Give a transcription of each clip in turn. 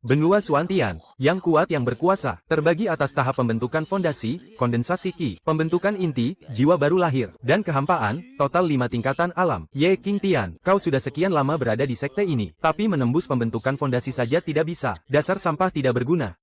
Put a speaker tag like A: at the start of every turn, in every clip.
A: Benua Suantian, yang kuat yang berkuasa, terbagi atas tahap pembentukan fondasi, kondensasi Qi, pembentukan inti, jiwa baru lahir, dan kehampaan, total 5 tingkatan alam. Ye King Tian, kau sudah sekian lama berada di sekte ini, tapi menembus pembentukan fondasi saja tidak bisa, dasar sampah tidak berguna.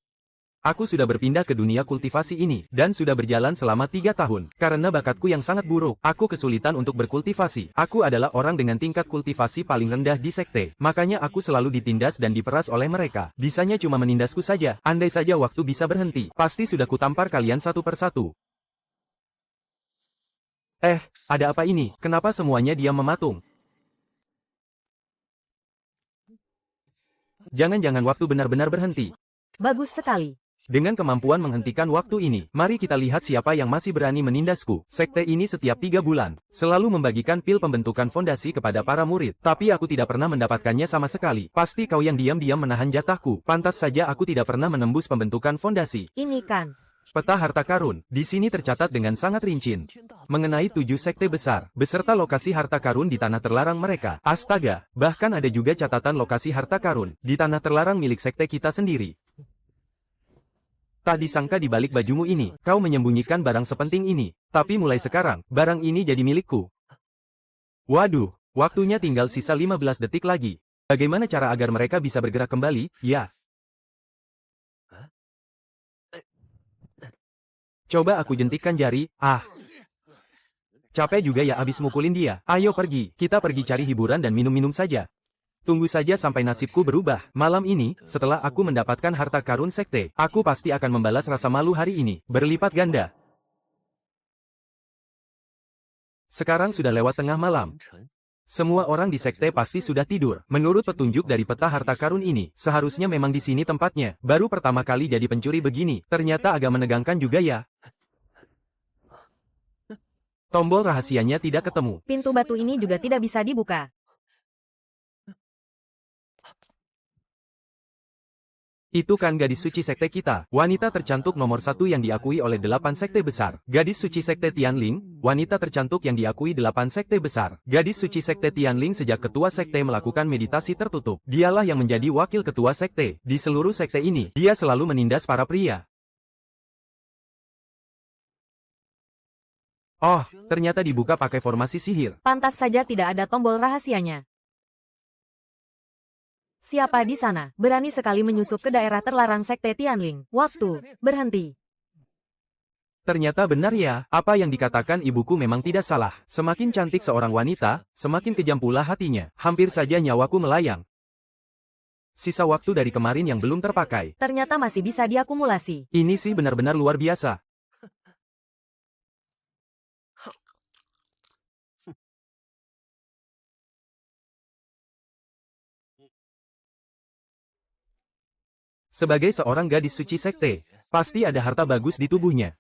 A: Aku sudah berpindah ke dunia kultivasi ini, dan sudah berjalan selama 3 tahun. Karena bakatku yang sangat buruk, aku kesulitan untuk berkultivasi. Aku adalah orang dengan tingkat kultivasi paling rendah di sekte. Makanya aku selalu ditindas dan diperas oleh mereka. Bisanya cuma menindasku saja. Andai saja waktu bisa berhenti, pasti sudah kutampar kalian satu persatu. Ada apa ini? Kenapa semuanya diam mematung? Jangan-jangan waktu benar-benar berhenti.
B: Bagus sekali.
A: Dengan kemampuan menghentikan waktu ini, mari kita lihat siapa yang masih berani menindasku. Sekte ini setiap 3 bulan, selalu membagikan pil pembentukan fondasi kepada para murid. Tapi aku tidak pernah mendapatkannya sama sekali. Pasti kau yang diam-diam menahan jatahku. Pantas saja aku tidak pernah menembus pembentukan fondasi.
B: Ini kan.
A: Peta harta karun, di sini tercatat dengan sangat rinci. Mengenai 7 sekte besar, beserta lokasi harta karun di tanah terlarang mereka. Astaga, bahkan ada juga catatan lokasi harta karun, di tanah terlarang milik sekte kita sendiri. Tak disangka di balik bajumu ini, kau menyembunyikan barang sepenting ini. Tapi mulai sekarang, barang ini jadi milikku. Waduh, waktunya tinggal sisa 15 detik lagi. Bagaimana cara agar mereka bisa bergerak kembali? Ya. Coba aku jentikkan jari. Capek juga ya abis mukulin dia. Ayo pergi, kita pergi cari hiburan dan minum-minum saja. Tunggu saja sampai nasibku berubah. Malam ini, setelah aku mendapatkan harta karun sekte, aku pasti akan membalas rasa malu hari ini, berlipat ganda. Sekarang sudah lewat tengah malam. Semua orang di sekte pasti sudah tidur. Menurut petunjuk dari peta harta karun ini, seharusnya memang di sini tempatnya. Baru pertama kali jadi pencuri begini, ternyata agak menegangkan juga ya. Tombol rahasianya tidak ketemu.
B: Pintu batu ini juga tidak bisa dibuka.
A: Itu kan gadis suci sekte kita, wanita tercantik nomor 1 yang diakui oleh 8 sekte besar. Gadis suci sekte Tianling, wanita tercantik yang diakui 8 sekte besar. Gadis suci sekte Tianling sejak ketua sekte melakukan meditasi tertutup. Dialah yang menjadi wakil ketua sekte. Di seluruh sekte ini, dia selalu menindas para pria. Oh, ternyata dibuka pakai formasi sihir.
B: Pantas saja tidak ada tombol rahasianya. Siapa di sana? Berani sekali menyusup ke daerah terlarang sekte Tianling. Waktu, berhenti.
A: Ternyata benar ya, apa yang dikatakan ibuku memang tidak salah. Semakin cantik seorang wanita, semakin kejam pula hatinya. Hampir saja nyawaku melayang. Sisa waktu dari kemarin yang belum terpakai.
B: Ternyata masih bisa diakumulasi.
A: Ini sih benar-benar luar biasa. Sebagai seorang gadis suci sekte, pasti ada harta bagus di tubuhnya.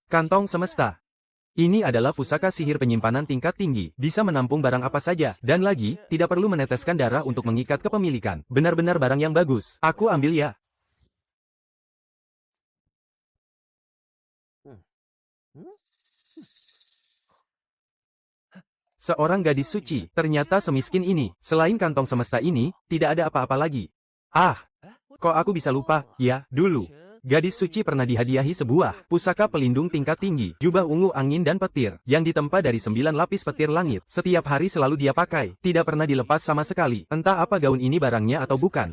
A: Kantong semesta. Ini adalah pusaka sihir penyimpanan tingkat tinggi, bisa menampung barang apa saja, dan lagi, tidak perlu meneteskan darah untuk mengikat kepemilikan. Benar-benar barang yang bagus. Aku ambil ya. Seorang gadis suci, ternyata semiskin ini. Selain kantong semesta ini, tidak ada apa-apa lagi. Kok aku bisa lupa? Ya, dulu. Gadis suci pernah dihadiahi sebuah pusaka pelindung tingkat tinggi, jubah ungu angin dan petir, yang ditempa dari 9 lapis petir langit. Setiap hari selalu dia pakai, tidak pernah dilepas sama sekali. Entah apa gaun ini barangnya atau bukan.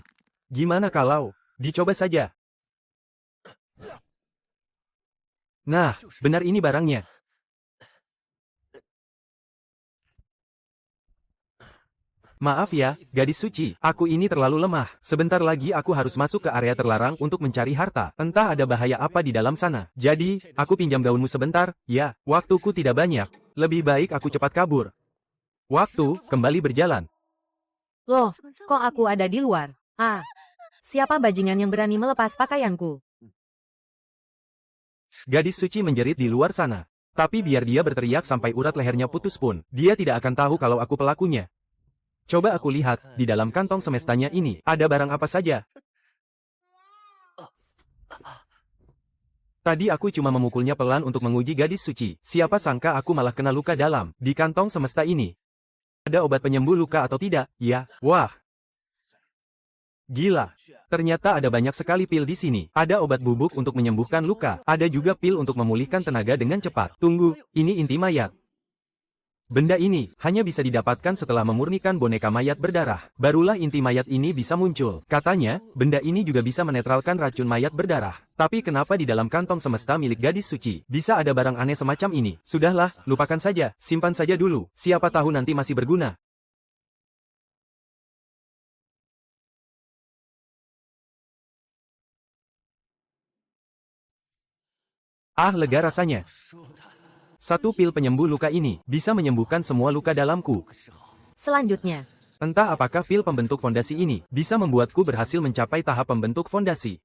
A: Gimana kalau dicoba saja? Nah, benar ini barangnya. Maaf ya, gadis suci, aku ini terlalu lemah. Sebentar lagi aku harus masuk ke area terlarang untuk mencari harta. Entah ada bahaya apa di dalam sana. Jadi, aku pinjam gaunmu sebentar. Ya, waktuku tidak banyak. Lebih baik aku cepat kabur. Waktu kembali berjalan.
B: Loh, kok aku ada di luar? Siapa bajingan yang berani melepas pakaianku?
A: Gadis suci menjerit di luar sana. Tapi biar dia berteriak sampai urat lehernya putus pun, dia tidak akan tahu kalau aku pelakunya. Coba aku lihat, di dalam kantong semestanya ini, ada barang apa saja. Tadi aku cuma memukulnya pelan untuk menguji gadis suci. Siapa sangka aku malah kena luka dalam. Di kantong semesta ini. Ada obat penyembuh luka atau tidak? Ya, wah. Gila. Ternyata ada banyak sekali pil di sini. Ada obat bubuk untuk menyembuhkan luka. Ada juga pil untuk memulihkan tenaga dengan cepat. Tunggu, ini inti mayat. Benda ini hanya bisa didapatkan setelah memurnikan boneka mayat berdarah. Barulah inti mayat ini bisa muncul. Katanya, benda ini juga bisa menetralkan racun mayat berdarah. Tapi kenapa di dalam kantong semesta milik gadis suci bisa ada barang aneh semacam ini? Sudahlah, lupakan saja, simpan saja dulu. Siapa tahu nanti masih berguna. Ah, lega rasanya. Satu pil penyembuh luka ini bisa menyembuhkan semua luka dalamku.
B: Selanjutnya,
A: Entah apakah pil pembentuk fondasi ini bisa membuatku berhasil mencapai tahap pembentuk fondasi.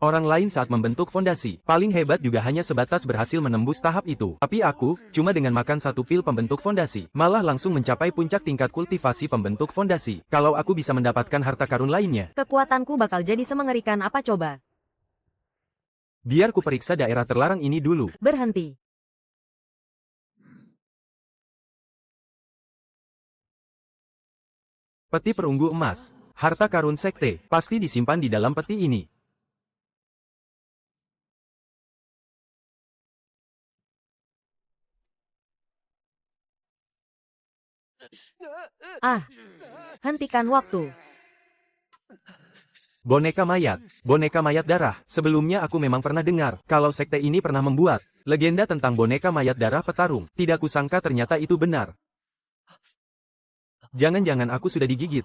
A: Orang lain saat membentuk fondasi, paling hebat juga hanya sebatas berhasil menembus tahap itu. Tapi aku, cuma dengan makan satu pil pembentuk fondasi, malah langsung mencapai puncak tingkat kultivasi pembentuk fondasi. Kalau aku bisa mendapatkan harta karun lainnya,
B: kekuatanku bakal jadi semengerikan apa coba?
A: biar ku periksa daerah terlarang ini dulu.
B: Berhenti.
A: Peti perunggu emas. Harta karun sekte, pasti disimpan di dalam peti ini.
B: Ah, hentikan waktu.
A: Boneka mayat darah. Sebelumnya aku memang pernah dengar, kalau sekte ini pernah membuat legenda tentang boneka mayat darah petarung. Tidak kusangka ternyata itu benar. Jangan-jangan aku sudah digigit.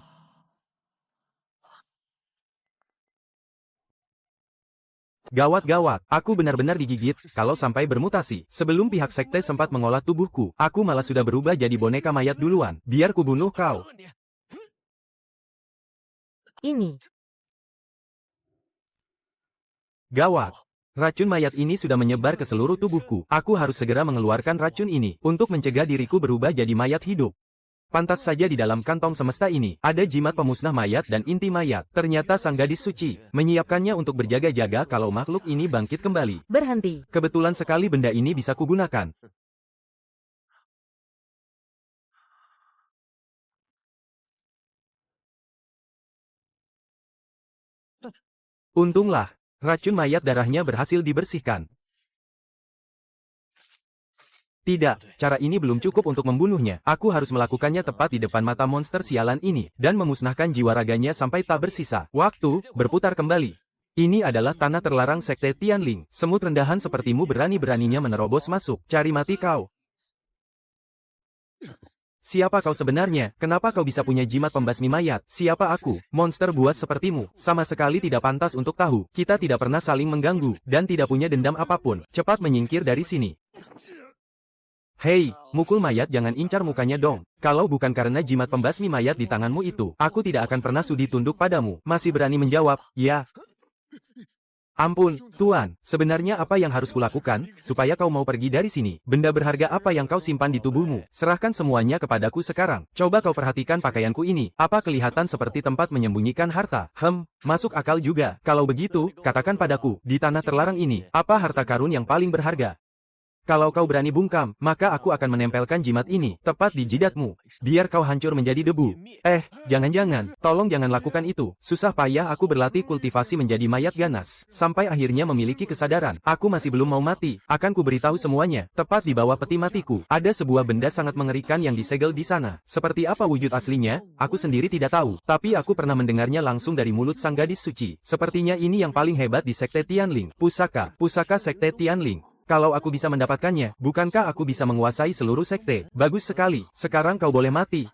A: Gawat-gawat, aku benar-benar digigit, kalau sampai bermutasi. Sebelum pihak sekte sempat mengolah tubuhku, aku malah sudah berubah jadi boneka mayat duluan. Biar ku bunuh kau.
B: Ini.
A: Gawat. Racun mayat ini sudah menyebar ke seluruh tubuhku. Aku harus segera mengeluarkan racun ini, untuk mencegah diriku berubah jadi mayat hidup. Pantas saja di dalam kantong semesta ini, ada jimat pemusnah mayat dan inti mayat. Ternyata sang gadis suci, menyiapkannya untuk berjaga-jaga kalau makhluk ini bangkit kembali.
B: Berhenti.
A: Kebetulan sekali benda ini bisa kugunakan. Untunglah, racun mayat darahnya berhasil dibersihkan. Tidak, cara ini belum cukup untuk membunuhnya. Aku harus melakukannya tepat di depan mata monster sialan ini, dan memusnahkan jiwa raganya sampai tak bersisa. Waktu, berputar kembali. Ini adalah tanah terlarang sekte Tianling. Semut rendahan sepertimu berani-beraninya menerobos masuk. Cari mati kau. Siapa kau sebenarnya? Kenapa kau bisa punya jimat pembasmi mayat? Siapa aku? Monster buas sepertimu. Sama sekali tidak pantas untuk tahu. Kita tidak pernah saling mengganggu, dan tidak punya dendam apapun. Cepat menyingkir dari sini. Hei, mukul mayat jangan incar mukanya dong. Kalau bukan karena jimat pembasmi mayat di tanganmu itu, aku tidak akan pernah sudi tunduk padamu. Masih berani menjawab, ya. Ampun, Tuan, sebenarnya apa yang harus kulakukan, supaya kau mau pergi dari sini? Benda berharga apa yang kau simpan di tubuhmu? Serahkan semuanya kepadaku sekarang. Coba kau perhatikan pakaianku ini. Apa kelihatan seperti tempat menyembunyikan harta? Masuk akal juga. Kalau begitu, katakan padaku, di tanah terlarang ini, apa harta karun yang paling berharga? Kalau kau berani bungkam, maka aku akan menempelkan jimat ini, tepat di jidatmu. Biar kau hancur menjadi debu. Jangan-jangan, tolong jangan lakukan itu. Susah payah aku berlatih kultivasi menjadi mayat ganas. Sampai akhirnya memiliki kesadaran. Aku masih belum mau mati. Akan ku beritahu semuanya. Tepat di bawah peti matiku, ada sebuah benda sangat mengerikan yang disegel di sana. Seperti apa wujud aslinya, aku sendiri tidak tahu. Tapi aku pernah mendengarnya langsung dari mulut sang gadis suci. Sepertinya ini yang paling hebat di sekte Tianling. Pusaka sekte Tianling. Kalau aku bisa mendapatkannya, bukankah aku bisa menguasai seluruh sekte? Bagus sekali, sekarang kau boleh mati.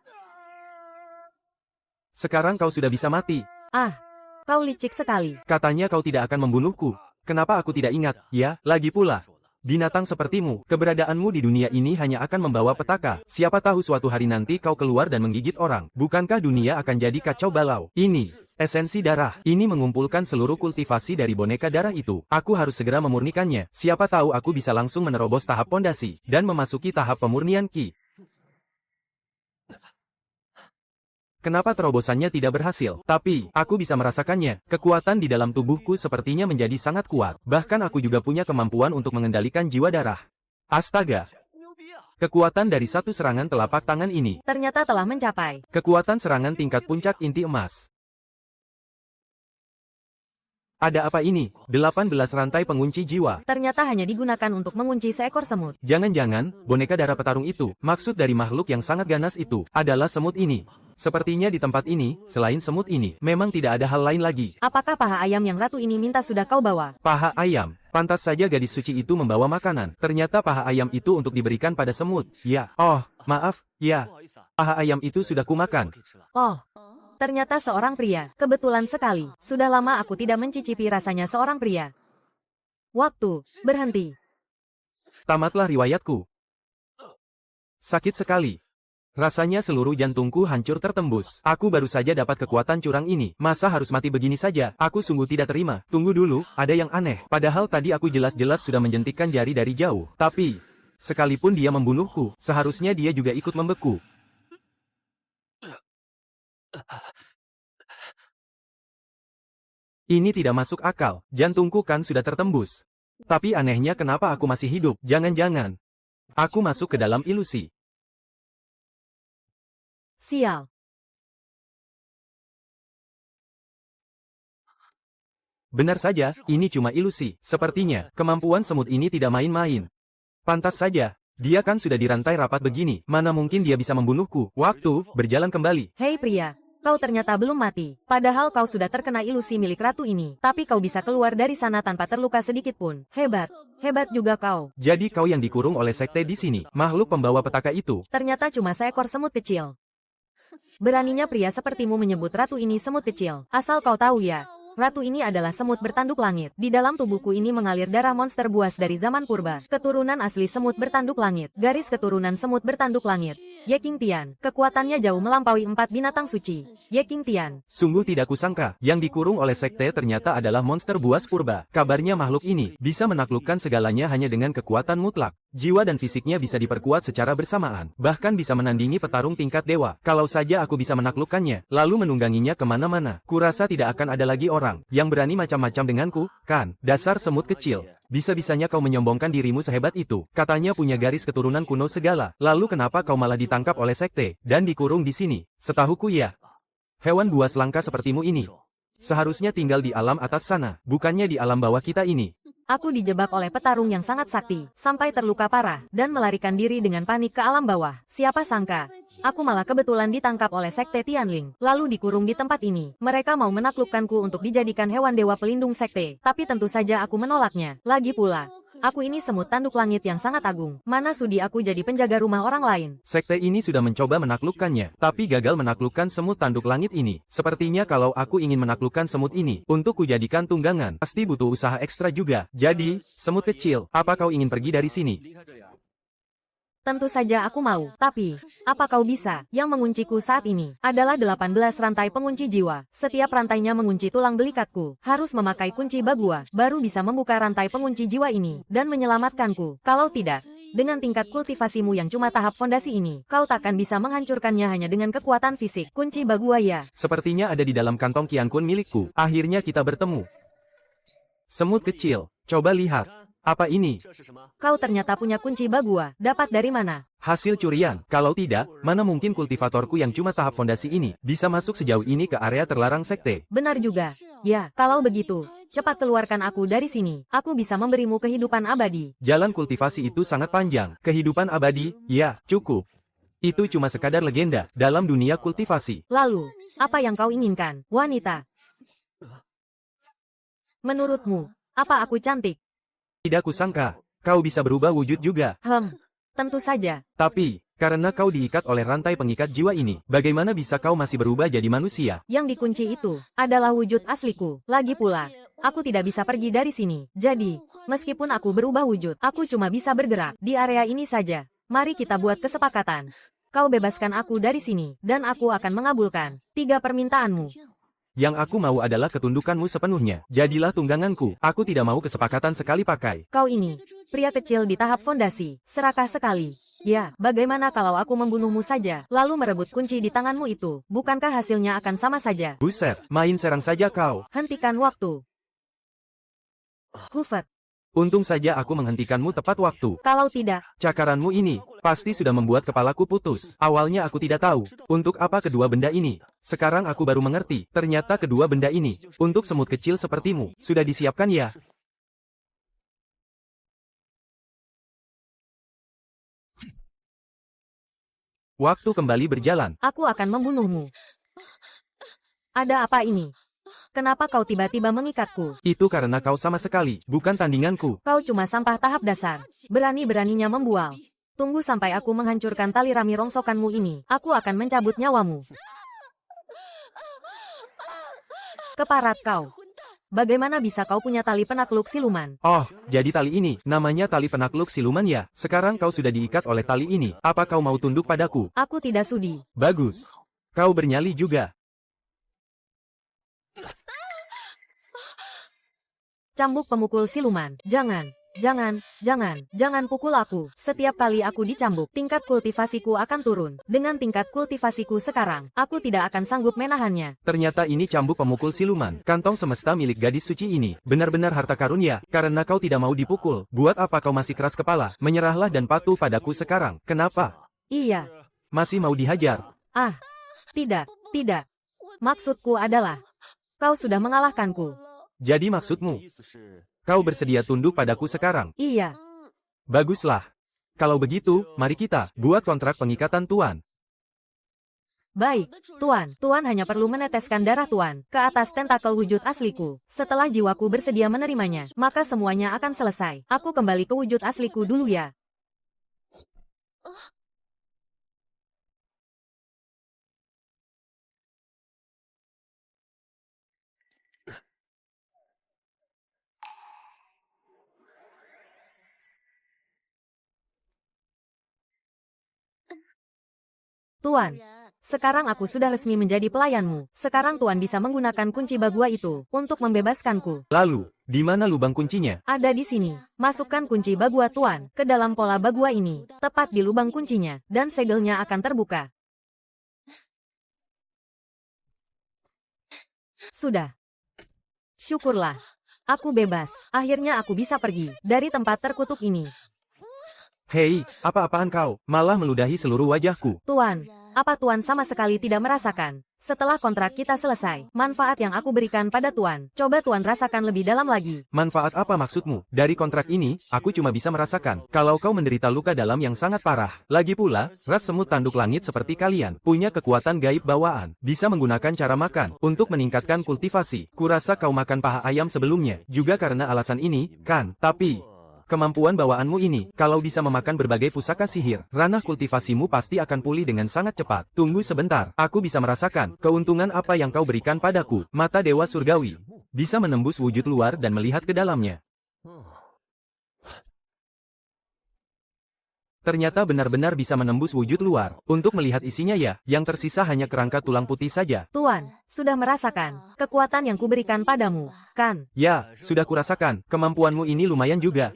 A: Sekarang kau sudah bisa mati.
B: Ah, kau licik sekali.
A: Katanya kau tidak akan membunuhku. Kenapa aku tidak ingat? Ya, lagi pula. Binatang sepertimu, keberadaanmu di dunia ini hanya akan membawa petaka. Siapa tahu suatu hari nanti kau keluar dan menggigit orang. Bukankah dunia akan jadi kacau balau? Ini esensi darah. Ini mengumpulkan seluruh kultivasi dari boneka darah itu. Aku harus segera memurnikannya. Siapa tahu aku bisa langsung menerobos tahap pondasi, dan memasuki tahap pemurnian ki. kenapa terobosannya tidak berhasil? Tapi, aku bisa merasakannya. Kekuatan di dalam tubuhku sepertinya menjadi sangat kuat. Bahkan aku juga punya kemampuan untuk mengendalikan jiwa darah. Astaga! Kekuatan dari satu serangan telapak tangan ini.
B: Ternyata telah mencapai.
A: Kekuatan serangan tingkat puncak inti emas. Ada apa ini? 18 rantai pengunci jiwa.
B: Ternyata hanya digunakan untuk mengunci seekor semut.
A: Jangan-jangan, boneka darah petarung itu, maksud dari makhluk yang sangat ganas itu, adalah semut ini. Sepertinya di tempat ini, selain semut ini, memang tidak ada hal lain lagi.
B: Apakah paha ayam yang ratu ini minta sudah kau bawa?
A: Paha ayam. Pantas saja gadis suci itu membawa makanan. Ternyata paha ayam itu untuk diberikan pada semut. Ya. Oh, maaf. Ya. Paha ayam itu sudah kumakan.
B: Oh, ternyata seorang pria. Kebetulan sekali. Sudah lama aku tidak mencicipi rasanya seorang pria. Waktu. Berhenti.
A: Tamatlah riwayatku. Sakit sekali. Rasanya seluruh jantungku hancur tertembus. Aku baru saja dapat kekuatan curang ini. Masa harus mati begini saja? Aku sungguh tidak terima. Tunggu dulu, ada yang aneh. Padahal tadi aku jelas-jelas sudah menjentikkan jari dari jauh. Tapi, sekalipun dia membunuhku, seharusnya dia juga ikut membeku. Ini tidak masuk akal. Jantungku kan sudah tertembus. Tapi anehnya kenapa aku masih hidup? Jangan-jangan aku masuk ke dalam ilusi.
B: Sial.
A: Benar saja, ini cuma ilusi. Sepertinya, kemampuan semut ini tidak main-main. Pantas saja, dia kan sudah dirantai rapat begini. Mana mungkin dia bisa membunuhku? Waktu, berjalan kembali.
B: Hei pria, kau ternyata belum mati. Padahal kau sudah terkena ilusi milik ratu ini. Tapi kau bisa keluar dari sana tanpa terluka sedikit pun. Hebat. Hebat juga kau.
A: Jadi kau yang dikurung oleh sekte di sini. Makhluk pembawa petaka itu.
B: Ternyata cuma seekor semut kecil. Beraninya pria sepertimu menyebut ratu ini semut kecil. Asal kau tahu ya, ratu ini adalah semut bertanduk langit. Di dalam tubuhku ini mengalir darah monster buas dari zaman purba. Keturunan asli semut bertanduk langit. Garis keturunan semut bertanduk langit. Ye King Tian. Kekuatannya jauh melampaui 4 binatang suci. Ye King Tian.
A: Sungguh tidak kusangka, yang dikurung oleh sekte ternyata adalah monster buas purba. Kabarnya makhluk ini bisa menaklukkan segalanya hanya dengan kekuatan mutlak. Jiwa dan fisiknya bisa diperkuat secara bersamaan. Bahkan bisa menandingi petarung tingkat dewa. Kalau saja aku bisa menaklukkannya, lalu menungganginya kemana-mana. Kurasa tidak akan ada lagi orang yang berani macam-macam denganku, kan? Dasar semut kecil. Bisa-bisanya kau menyombongkan dirimu sehebat itu. Katanya punya garis keturunan kuno segala. Lalu kenapa kau malah ditangkap oleh sekte dan dikurung di sini? Setahuku ya, hewan buas langka sepertimu ini seharusnya tinggal di alam atas sana, bukannya di alam bawah kita ini.
B: Aku dijebak oleh petarung yang sangat sakti, sampai terluka parah, dan melarikan diri dengan panik ke alam bawah. Siapa sangka, aku malah kebetulan ditangkap oleh sekte Tianling, lalu dikurung di tempat ini. Mereka mau menaklukkanku untuk dijadikan hewan dewa pelindung sekte, tapi tentu saja aku menolaknya. Lagi pula, aku ini semut tanduk langit yang sangat agung. Mana sudi aku jadi penjaga rumah orang lain.
A: Sekte ini sudah mencoba menaklukkannya, tapi gagal menaklukkan semut tanduk langit ini. Sepertinya kalau aku ingin menaklukkan semut ini, untuk kujadikan tunggangan, pasti butuh usaha ekstra juga. Jadi, semut kecil, apa kau ingin pergi dari sini?
B: Tentu saja aku mau, tapi, apa kau bisa? Yang mengunciku saat ini adalah 18 rantai pengunci jiwa. Setiap rantainya mengunci tulang belikatku. Harus memakai kunci bagua, baru bisa membuka rantai pengunci jiwa ini, dan menyelamatkanku. Kalau tidak, dengan tingkat kultivasimu yang cuma tahap fondasi ini, kau takkan bisa menghancurkannya hanya dengan kekuatan fisik. Kunci bagua ya.
A: Sepertinya ada di dalam kantong Qian Kun milikku. Akhirnya kita bertemu. Semut kecil, coba lihat. Apa ini?
B: Kau ternyata punya kunci bagua. Dapat dari mana?
A: Hasil curian. Kalau tidak, mana mungkin kultivatorku yang cuma tahap fondasi ini bisa masuk sejauh ini ke area terlarang sekte.
B: Benar juga. Ya, kalau begitu, cepat keluarkan aku dari sini. Aku bisa memberimu kehidupan abadi.
A: Jalan kultivasi itu sangat panjang. Kehidupan abadi, ya, cukup. Itu cuma sekadar legenda dalam dunia kultivasi.
B: Lalu, apa yang kau inginkan, wanita? Menurutmu, apa aku cantik?
A: Tidak kusangka, kau bisa berubah wujud juga.
B: Tentu saja.
A: Tapi, karena kau diikat oleh rantai pengikat jiwa ini, bagaimana bisa kau masih berubah jadi manusia?
B: Yang dikunci itu adalah wujud asliku. Lagi pula, aku tidak bisa pergi dari sini. Jadi, meskipun aku berubah wujud, aku cuma bisa bergerak di area ini saja. Mari kita buat kesepakatan. Kau bebaskan aku dari sini, dan aku akan mengabulkan 3 permintaanmu.
A: Yang aku mau adalah ketundukanmu sepenuhnya. Jadilah tungganganku. Aku tidak mau kesepakatan sekali pakai.
B: Kau ini, pria kecil di tahap fondasi, serakah sekali. Ya, bagaimana kalau aku membunuhmu saja, lalu merebut kunci di tanganmu itu? Bukankah hasilnya akan sama saja?
A: Buset, main serang saja kau.
B: Hentikan waktu. Hufet,
A: Untung saja aku menghentikanmu tepat waktu.
B: kalau tidak,
A: Cakaranmu ini pasti sudah membuat kepalaku putus. Awalnya aku tidak tahu untuk apa kedua benda ini. Sekarang aku baru mengerti. Ternyata kedua benda ini untuk semut kecil sepertimu sudah disiapkan ya. Waktu kembali berjalan.
B: aku akan membunuhmu. Ada apa ini? Kenapa kau tiba-tiba mengikatku?
A: Itu karena kau sama sekali bukan tandinganku.
B: Kau cuma sampah tahap dasar. Berani-beraninya membual. Tunggu sampai aku menghancurkan tali rami rongsokanmu ini. Aku akan mencabut nyawamu. Keparat kau. Bagaimana bisa kau punya tali penakluk siluman?
A: Oh, jadi tali ini namanya tali penakluk siluman ya. Sekarang kau sudah diikat oleh tali ini. Apa kau mau tunduk padaku?
B: Aku tidak sudi.
A: Bagus. Kau bernyali juga.
B: Cambuk pemukul siluman. Jangan. Jangan pukul aku. Setiap kali aku dicambuk, tingkat kultivasiku akan turun. Dengan tingkat kultivasiku sekarang, aku tidak akan sanggup menahannya.
A: Ternyata ini cambuk pemukul siluman. Kantong semesta milik gadis suci ini. Benar-benar harta karun ya. Karena kau tidak mau dipukul. Buat apa kau masih keras kepala? Menyerahlah dan patuh padaku sekarang. Kenapa?
B: Iya.
A: Masih mau dihajar?
B: Ah. Tidak. Maksudku adalah, kau sudah mengalahkanku.
A: Jadi maksudmu? Kau bersedia tunduk padaku sekarang?
B: Iya.
A: Baguslah. Kalau begitu, mari kita buat kontrak pengikatan Tuan.
B: Baik, Tuan. Tuan hanya perlu meneteskan darah Tuan ke atas tentakel wujud asliku. Setelah jiwaku bersedia menerimanya, maka semuanya akan selesai. Aku kembali ke wujud asliku dulu ya. Tuan, sekarang aku sudah resmi menjadi pelayanmu. Sekarang Tuan bisa menggunakan kunci bagua itu untuk membebaskanku.
A: Lalu, di mana lubang kuncinya?
B: Ada di sini. Masukkan kunci bagua Tuan ke dalam pola bagua ini, tepat di lubang kuncinya, dan segelnya akan terbuka. Sudah. Syukurlah. Aku bebas. Akhirnya aku bisa pergi dari tempat terkutuk ini.
A: Hei, apa-apaan kau? Malah meludahi seluruh wajahku.
B: Tuan, apa Tuan sama sekali tidak merasakan? Setelah kontrak kita selesai, manfaat yang aku berikan pada Tuan, coba Tuan rasakan lebih dalam lagi.
A: Manfaat apa maksudmu? Dari kontrak ini, aku cuma bisa merasakan kalau kau menderita luka dalam yang sangat parah. Lagi pula, ras semut tanduk langit seperti kalian, punya kekuatan gaib bawaan, bisa menggunakan cara makan untuk meningkatkan kultivasi. Kurasa kau makan paha ayam sebelumnya, juga karena alasan ini, kan? Tapi kemampuan bawaanmu ini, kalau bisa memakan berbagai pusaka sihir, ranah kultivasimu pasti akan pulih dengan sangat cepat. Tunggu sebentar, aku bisa merasakan keuntungan apa yang kau berikan padaku. Mata Dewa Surgawi bisa menembus wujud luar dan melihat ke dalamnya. Ternyata benar-benar bisa menembus wujud luar. Untuk melihat isinya ya, yang tersisa hanya kerangka tulang putih saja.
B: Tuan, sudah merasakan kekuatan yang kuberikan padamu, kan?
A: Ya, sudah kurasakan, kemampuanmu ini lumayan juga.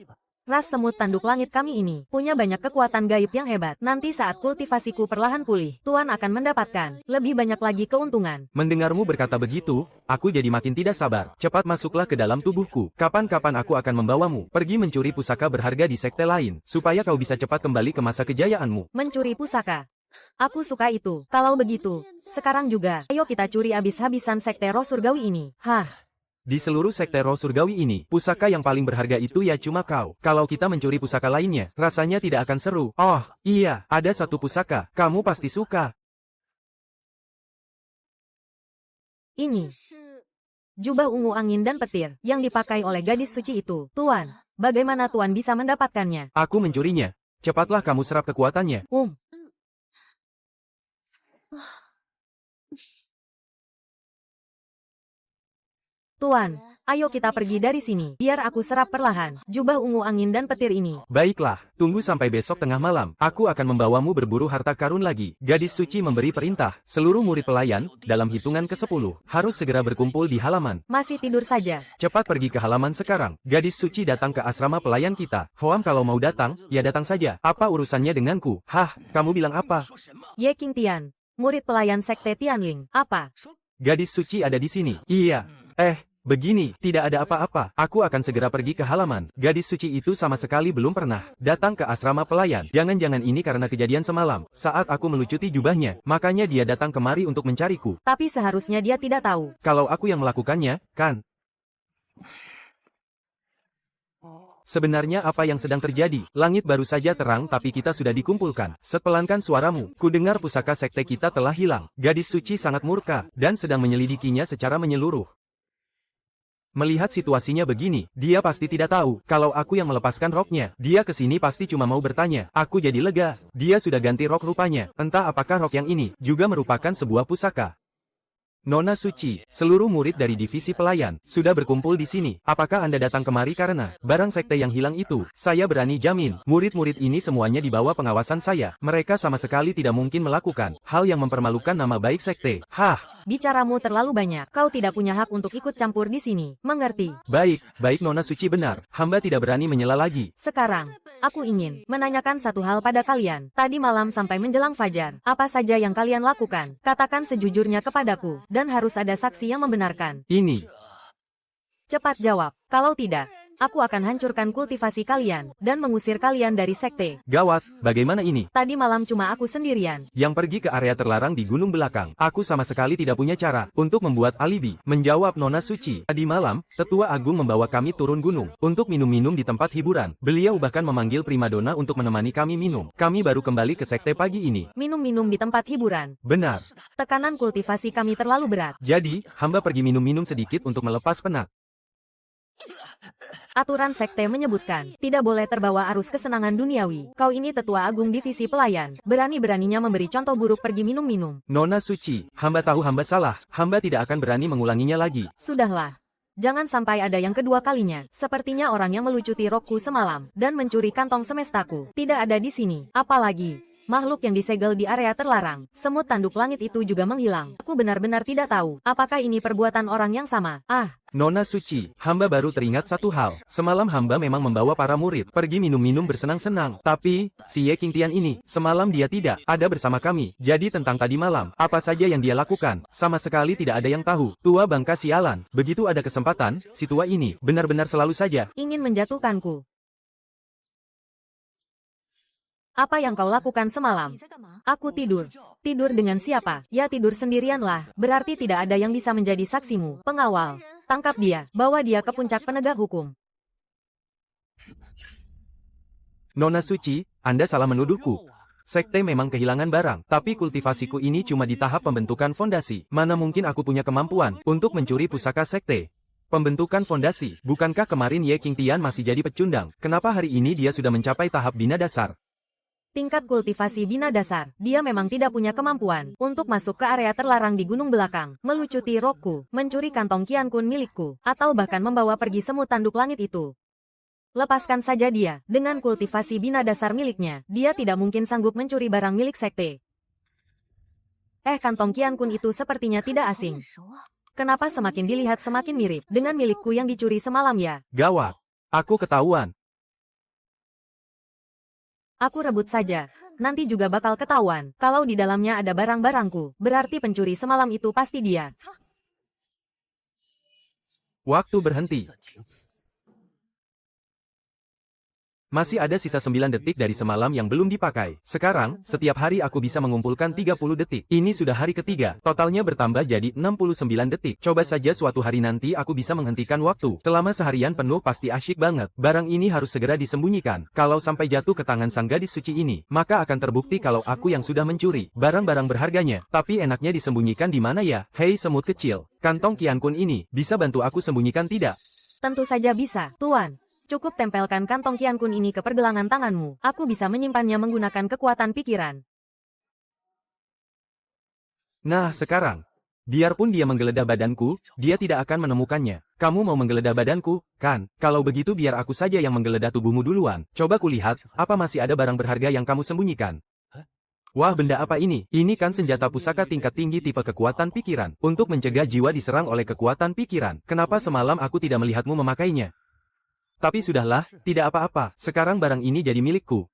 B: Ras semut tanduk langit kami ini punya banyak kekuatan gaib yang hebat. Nanti saat kultivasiku perlahan pulih, Tuan akan mendapatkan lebih banyak lagi keuntungan.
A: Mendengarmu berkata begitu, aku jadi makin tidak sabar. Cepat masuklah ke dalam tubuhku. Kapan-kapan aku akan membawamu pergi mencuri pusaka berharga di sekte lain, supaya kau bisa cepat kembali ke masa kejayaanmu.
B: Mencuri pusaka. Aku suka itu. Kalau begitu, sekarang juga, ayo kita curi habis-habisan sekte roh surgawi ini. Hah?
A: Di seluruh sekte roh surgawi ini, pusaka yang paling berharga itu ya cuma kau. Kalau kita mencuri pusaka lainnya, rasanya tidak akan seru. Oh, iya, ada satu pusaka. Kamu pasti suka.
B: Ini. Jubah ungu angin dan petir yang dipakai oleh gadis suci itu. Tuan, bagaimana Tuan bisa mendapatkannya?
A: Aku mencurinya. Cepatlah kamu serap kekuatannya.
B: Tuan, Ayo kita pergi dari sini, biar aku serap perlahan jubah ungu angin dan petir ini.
A: Baiklah, tunggu sampai besok tengah malam. Aku akan membawamu berburu harta karun lagi. Gadis suci memberi perintah. Seluruh murid pelayan, dalam hitungan ke-10, harus segera berkumpul di halaman.
B: Masih tidur saja.
A: Cepat pergi ke halaman sekarang. Gadis suci datang ke asrama pelayan kita. Hoam kalau mau datang, ya datang saja. Apa urusannya denganku? Hah, kamu bilang apa?
B: Ye Qingtian, murid pelayan sekte Tianling. Apa?
A: Gadis suci ada di sini. Iya. Begini, tidak ada apa-apa. Aku akan segera pergi ke halaman. Gadis suci itu sama sekali belum pernah datang ke asrama pelayan. Jangan-jangan ini karena kejadian semalam, saat aku melucuti jubahnya. Makanya dia datang kemari untuk mencariku.
B: Tapi seharusnya dia tidak tahu.
A: Kalau aku yang melakukannya, kan? Sebenarnya apa yang sedang terjadi? Langit baru saja terang tapi kita sudah dikumpulkan. Sepelankan suaramu. Kudengar pusaka sekte kita telah hilang. Gadis suci sangat murka, dan sedang menyelidikinya secara menyeluruh. Melihat situasinya begini, dia pasti tidak tahu kalau aku yang melepaskan roknya. Dia kesini pasti cuma mau bertanya. Aku jadi lega. Dia sudah ganti rok rupanya. Entah apakah rok yang ini juga merupakan sebuah pusaka. Nona Suci, seluruh murid dari divisi pelayan, sudah berkumpul di sini. Apakah Anda datang kemari karena barang sekte yang hilang itu? Saya berani jamin, murid-murid ini semuanya di bawah pengawasan saya. Mereka sama sekali tidak mungkin melakukan hal yang mempermalukan nama baik sekte. Hah?
B: Bicaramu terlalu banyak. Kau tidak punya hak untuk ikut campur di sini. Mengerti?
A: Baik Nona Suci benar. Hamba tidak berani menyela lagi.
B: Sekarang, aku ingin menanyakan satu hal pada kalian. Tadi malam sampai menjelang fajar, apa saja yang kalian lakukan? Katakan sejujurnya kepadaku, dan harus ada saksi yang membenarkan.
A: Ini.
B: Cepat jawab. Kalau tidak, aku akan hancurkan kultivasi kalian, dan mengusir kalian dari sekte.
A: Gawat, bagaimana ini?
B: Tadi malam cuma aku sendirian.
A: Yang pergi ke area terlarang di gunung belakang. Aku sama sekali tidak punya cara untuk membuat alibi. Menjawab Nona Suci. Tadi malam, Tetua Agung membawa kami turun gunung untuk minum-minum di tempat hiburan. Beliau bahkan memanggil primadona untuk menemani kami minum. Kami baru kembali ke sekte pagi ini.
B: Minum-minum di tempat hiburan.
A: Benar.
B: Tekanan kultivasi kami terlalu berat.
A: Jadi, hamba pergi minum-minum sedikit untuk melepas penat.
B: Aturan sekte menyebutkan, tidak boleh terbawa arus kesenangan duniawi. Kau ini tetua agung divisi pelayan, berani-beraninya memberi contoh buruk pergi minum-minum.
A: Nona Suci, hamba tahu hamba salah. Hamba tidak akan berani mengulanginya lagi.
B: Sudahlah. Jangan sampai ada yang kedua kalinya. Sepertinya orang yang melucuti rokku semalam, dan mencuri kantong semestaku, tidak ada di sini. Apalagi, makhluk yang disegel di area terlarang. Semut tanduk langit itu juga menghilang. Aku benar-benar tidak tahu, apakah ini perbuatan orang yang sama.
A: Nona Suci, hamba baru teringat satu hal. Semalam hamba memang membawa para murid pergi minum-minum bersenang-senang. Tapi, si Ye Qingtian ini, semalam dia tidak ada bersama kami. Jadi tentang tadi malam, apa saja yang dia lakukan, sama sekali tidak ada yang tahu. Tua bangka sialan. Begitu ada kesempatan, si tua ini benar-benar selalu saja
B: ingin menjatuhkanku. Apa yang kau lakukan semalam? Aku tidur. Tidur dengan siapa? Ya tidur sendirianlah. Berarti tidak ada yang bisa menjadi saksimu. Pengawal. Tangkap dia. Bawa dia ke puncak penegak hukum.
A: Nona Suci, Anda salah menuduhku. Sekte memang kehilangan barang, tapi kultivasiku ini cuma di tahap pembentukan fondasi. Mana mungkin aku punya kemampuan untuk mencuri pusaka sekte? Pembentukan fondasi. Bukankah kemarin Ye Qingtian masih jadi pecundang? Kenapa hari ini dia sudah mencapai tahap bina dasar?
B: Tingkat kultivasi bina dasar, dia memang tidak punya kemampuan untuk masuk ke area terlarang di gunung belakang, melucuti rokku, mencuri kantong Qian Kun milikku, atau bahkan membawa pergi semut tanduk langit itu. Lepaskan saja dia, dengan kultivasi bina dasar miliknya, dia tidak mungkin sanggup mencuri barang milik sekte. Kantong Qian Kun itu sepertinya tidak asing. Kenapa semakin dilihat semakin mirip dengan milikku yang dicuri semalam ya?
A: Gawat, aku ketahuan.
B: Aku rebut saja. Nanti juga bakal ketahuan. Kalau di dalamnya ada barang-barangku, berarti pencuri semalam itu pasti dia.
A: Waktu berhenti. Masih ada sisa 9 detik dari semalam yang belum dipakai. Sekarang, setiap hari aku bisa mengumpulkan 30 detik. Ini sudah hari ketiga, totalnya bertambah jadi 69 detik. Coba saja suatu hari nanti aku bisa menghentikan waktu. Selama seharian penuh pasti asyik banget. Barang ini harus segera disembunyikan. Kalau sampai jatuh ke tangan sang gadis suci ini, maka akan terbukti kalau aku yang sudah mencuri barang-barang berharganya. Tapi enaknya disembunyikan di mana ya? Hei semut kecil, kantong Qian Kun ini, bisa bantu aku sembunyikan tidak?
B: Tentu saja bisa, Tuan. Cukup tempelkan kantong Qian Kun ini ke pergelangan tanganmu. Aku bisa menyimpannya menggunakan kekuatan pikiran.
A: Nah, sekarang. Biarpun dia menggeledah badanku, dia tidak akan menemukannya. Kamu mau menggeledah badanku, kan? Kalau begitu biar aku saja yang menggeledah tubuhmu duluan. Coba kulihat, apa masih ada barang berharga yang kamu sembunyikan? Wah, benda apa ini? Ini kan senjata pusaka tingkat tinggi tipe kekuatan pikiran. Untuk mencegah jiwa diserang oleh kekuatan pikiran. Kenapa semalam aku tidak melihatmu memakainya? Tapi sudahlah, tidak apa-apa. Sekarang barang ini jadi milikku.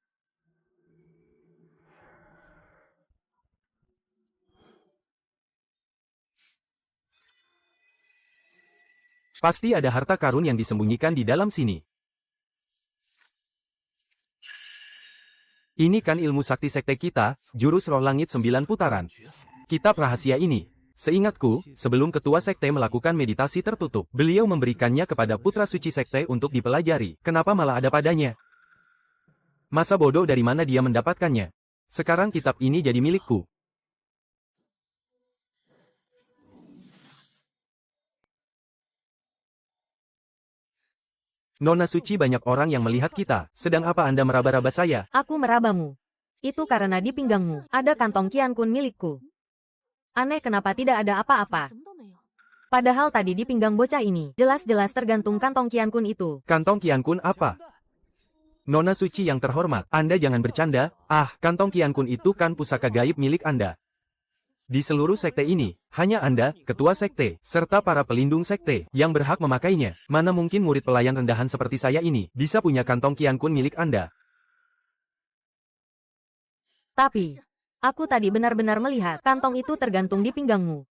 A: Pasti ada harta karun yang disembunyikan di dalam sini. Ini kan ilmu sakti sekte kita, jurus roh langit 9 putaran. Kitab rahasia ini. Seingatku, sebelum ketua sekte melakukan meditasi tertutup, beliau memberikannya kepada putra suci sekte untuk dipelajari. Kenapa malah ada padanya? Masa bodoh dari mana dia mendapatkannya? Sekarang kitab ini jadi milikku. Nona Suci, banyak orang yang melihat kita. Sedang apa Anda meraba-raba saya?
B: Aku merabamu. Itu karena di pinggangmu ada kantong Qian Kun milikku. Aneh kenapa tidak ada apa-apa. Padahal tadi di pinggang bocah ini, jelas-jelas tergantung kantong Qian Kun itu.
A: Kantong Qian Kun apa? Nona Suci yang terhormat, Anda jangan bercanda. Kantong Qian Kun itu kan pusaka gaib milik Anda. Di seluruh sekte ini, hanya Anda, ketua sekte, serta para pelindung sekte, yang berhak memakainya. Mana mungkin murid pelayan rendahan seperti saya ini, bisa punya kantong Qian Kun milik Anda.
B: Tapi, aku tadi benar-benar melihat kantong itu tergantung di pinggangmu.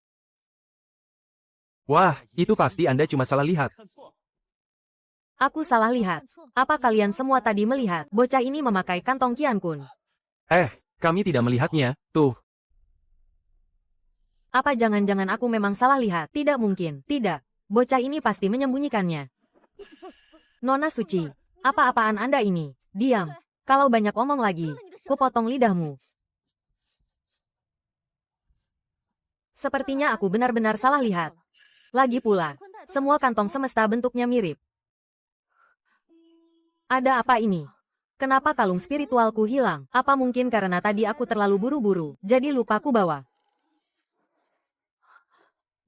A: Wah, itu pasti Anda cuma salah lihat.
B: Aku salah lihat. Apa kalian semua tadi melihat bocah ini memakai kantong Qian Kun?
A: Kami tidak melihatnya, tuh.
B: Apa jangan-jangan aku memang salah lihat? Tidak mungkin, tidak. Bocah ini pasti menyembunyikannya. Nona Suci, apa-apaan Anda ini? Diam. Kalau banyak omong lagi, kupotong lidahmu. Sepertinya aku benar-benar salah lihat. Lagi pula, semua kantong semesta bentuknya mirip. Ada apa ini? Kenapa kalung spiritualku hilang? Apa mungkin karena tadi aku terlalu buru-buru, jadi lupa ku bawa?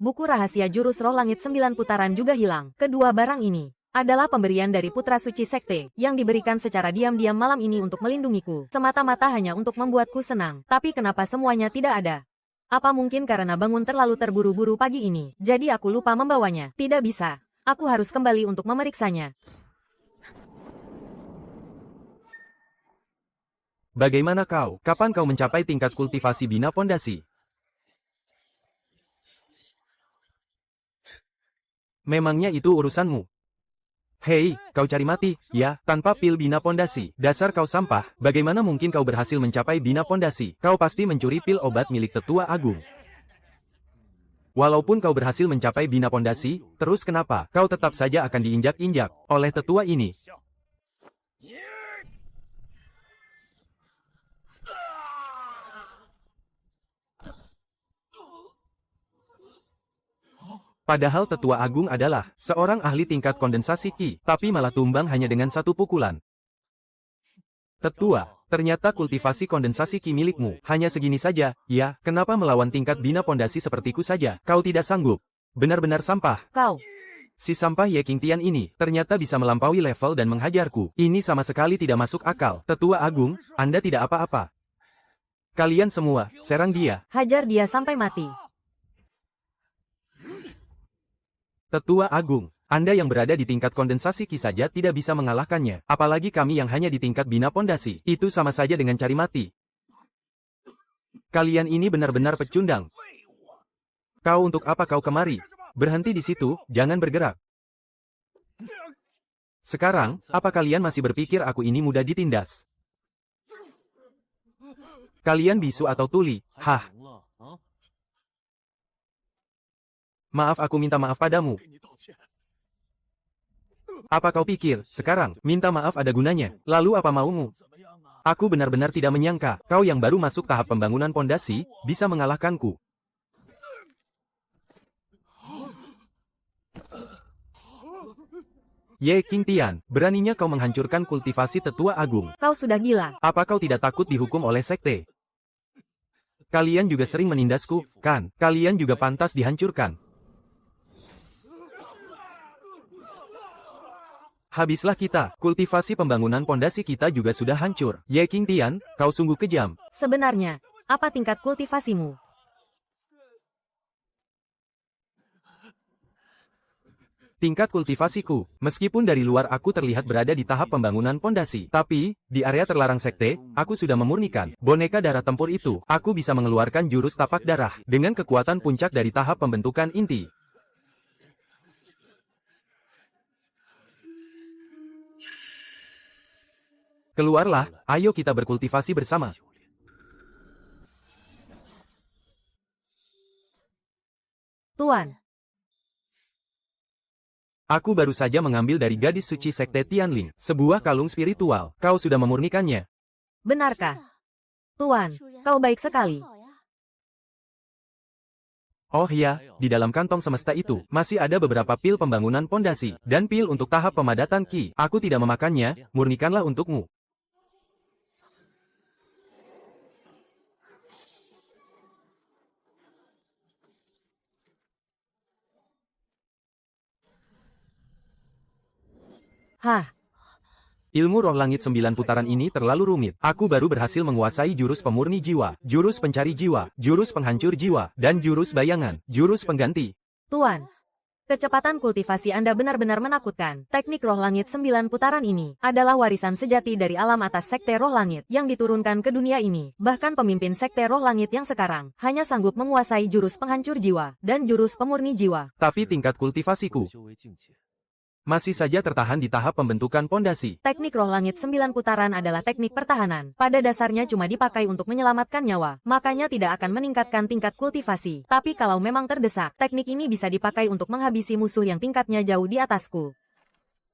B: Buku rahasia jurus roh langit 9 putaran juga hilang. Kedua barang ini adalah pemberian dari putra suci sekte yang diberikan secara diam-diam malam ini untuk melindungiku. Semata-mata hanya untuk membuatku senang. Tapi kenapa semuanya tidak ada? Apa mungkin karena bangun terlalu terburu-buru pagi ini, jadi aku lupa membawanya? Tidak bisa. Aku harus kembali untuk memeriksanya.
A: Bagaimana kau? Kapan kau mencapai tingkat kultivasi bina pondasi? Memangnya itu urusanmu? Hei, kau cari mati, ya, tanpa pil bina pondasi. Dasar kau sampah, bagaimana mungkin kau berhasil mencapai bina pondasi? Kau pasti mencuri pil obat milik tetua agung. Walaupun kau berhasil mencapai bina pondasi, terus kenapa kau tetap saja akan diinjak-injak oleh tetua ini? Padahal tetua agung adalah seorang ahli tingkat kondensasi Qi, tapi malah tumbang hanya dengan satu pukulan. Tetua, ternyata kultivasi kondensasi Qi milikmu hanya segini saja, ya, kenapa melawan tingkat bina pondasi sepertiku saja? Kau tidak sanggup. Benar-benar sampah.
B: Kau.
A: Si sampah Ye Qingtian ini ternyata bisa melampaui level dan menghajarku. Ini sama sekali tidak masuk akal. Tetua agung, Anda tidak apa-apa. Kalian semua, serang dia.
B: Hajar dia sampai mati.
A: Tetua agung, Anda yang berada di tingkat kondensasi Qi saja tidak bisa mengalahkannya. Apalagi kami yang hanya di tingkat bina pondasi. Itu sama saja dengan cari mati. Kalian ini benar-benar pecundang. Kau untuk apa kau kemari? Berhenti di situ, jangan bergerak. Sekarang, apa kalian masih berpikir aku ini mudah ditindas? Kalian bisu atau tuli? Hah? Maaf, aku minta maaf padamu. Apa kau pikir, sekarang, minta maaf ada gunanya? Lalu apa maumu? Aku benar-benar tidak menyangka, kau yang baru masuk tahap pembangunan pondasi, bisa mengalahkanku. Ye Qingtian, beraninya kau menghancurkan kultivasi tetua agung.
B: Kau sudah gila.
A: Apa kau tidak takut dihukum oleh sekte? Kalian juga sering menindasku, kan? Kalian juga pantas dihancurkan. Habislah kita, kultivasi pembangunan pondasi kita juga sudah hancur. Ye Qingtian, kau sungguh kejam.
B: Sebenarnya, apa tingkat kultivasimu?
A: Tingkat kultivasiku, meskipun dari luar aku terlihat berada di tahap pembangunan pondasi, tapi, di area terlarang sekte, aku sudah memurnikan boneka darah tempur itu. Aku bisa mengeluarkan jurus tapak darah, dengan kekuatan puncak dari tahap pembentukan inti. Keluarlah, ayo kita berkultivasi bersama.
B: Tuan,
A: Aku baru saja mengambil dari gadis suci sekte Tianling, sebuah kalung spiritual. Kau sudah memurnikannya.
B: benarkah? Tuan, kau baik sekali.
A: Oh ya, di dalam kantong semesta itu, masih ada beberapa pil pembangunan pondasi, dan pil untuk tahap pemadatan Qi. Aku tidak memakannya, murnikanlah untukmu.
B: Hah,
A: Ilmu roh langit 9 putaran ini terlalu rumit. Aku baru berhasil menguasai jurus pemurni jiwa, jurus pencari jiwa, jurus penghancur jiwa, dan jurus bayangan, jurus pengganti.
B: Tuan. Kecepatan kultivasi Anda benar-benar menakutkan. Teknik roh langit 9 putaran ini adalah warisan sejati dari alam atas sekte roh langit yang diturunkan ke dunia ini. Bahkan pemimpin sekte roh langit yang sekarang hanya sanggup menguasai jurus penghancur jiwa dan jurus pemurni jiwa.
A: Tapi tingkat kultivasiku masih saja tertahan di tahap pembentukan pondasi.
B: Teknik roh langit 9 putaran adalah teknik pertahanan. Pada dasarnya cuma dipakai untuk menyelamatkan nyawa, makanya tidak akan meningkatkan tingkat kultivasi. Tapi kalau memang terdesak, teknik ini bisa dipakai untuk menghabisi musuh yang tingkatnya jauh di atasku.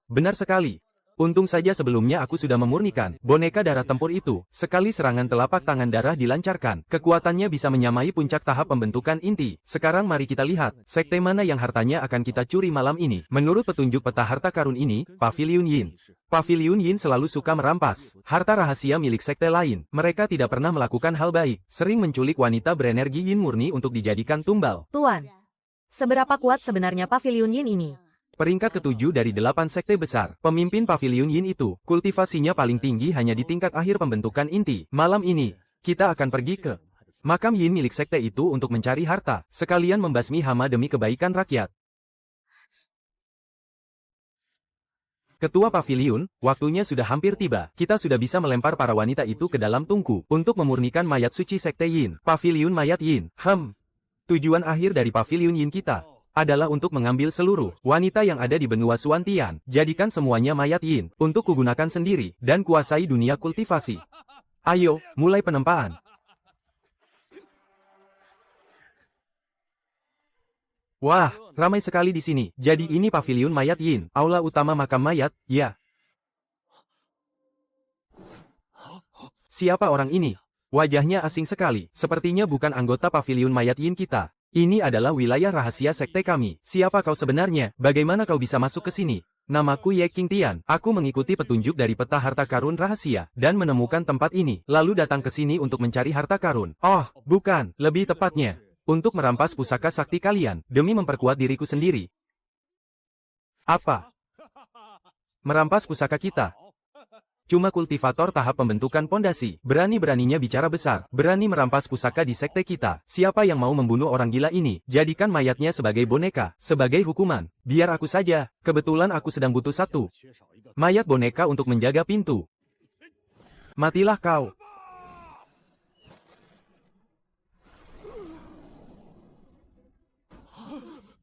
A: Benar sekali. Untung saja sebelumnya aku sudah memurnikan boneka darah tempur itu. Sekali serangan telapak tangan darah dilancarkan, kekuatannya bisa menyamai puncak tahap pembentukan inti. Sekarang mari kita lihat, sekte mana yang hartanya akan kita curi malam ini. Menurut petunjuk peta harta karun ini, Pavilion Yin. Pavilion Yin selalu suka merampas harta rahasia milik sekte lain. Mereka tidak pernah melakukan hal baik, sering menculik wanita berenergi Yin murni untuk dijadikan tumbal.
B: Tuan, seberapa kuat sebenarnya Pavilion Yin ini?
A: Peringkat ke-7 dari 8 sekte besar. Pemimpin Pavilion Yin itu, kultivasinya paling tinggi hanya di tingkat akhir pembentukan inti. Malam ini, kita akan pergi ke makam Yin milik sekte itu untuk mencari harta, sekalian membasmi hama demi kebaikan rakyat. Ketua Pavilion, waktunya sudah hampir tiba. Kita sudah bisa melempar para wanita itu ke dalam tungku untuk memurnikan mayat suci sekte Yin. Pavilion mayat Yin. Tujuan akhir dari Pavilion Yin kita adalah untuk mengambil seluruh wanita yang ada di benua Suantian. Jadikan semuanya mayat Yin, untuk kugunakan sendiri, dan kuasai dunia kultivasi. Ayo, mulai penempaan. Wah, ramai sekali di sini. Jadi ini pavilion mayat Yin, aula utama makam mayat, ya. Siapa orang ini? Wajahnya asing sekali, sepertinya bukan anggota pavilion mayat Yin kita. Ini adalah wilayah rahasia sekte kami. Siapa kau sebenarnya? Bagaimana kau bisa masuk ke sini? Namaku Ye Qingtian. Aku mengikuti petunjuk dari peta harta karun rahasia, dan menemukan tempat ini, lalu datang ke sini untuk mencari harta karun. Oh, bukan, lebih tepatnya, untuk merampas pusaka sakti kalian, demi memperkuat diriku sendiri. Apa? Merampas pusaka kita? Cuma kultivator tahap pembentukan pondasi, berani-beraninya bicara besar, berani merampas pusaka di sekte kita. Siapa yang mau membunuh orang gila ini? Jadikan mayatnya sebagai boneka, sebagai hukuman. Biar aku saja, kebetulan aku sedang butuh satu mayat boneka untuk menjaga pintu. Matilah kau.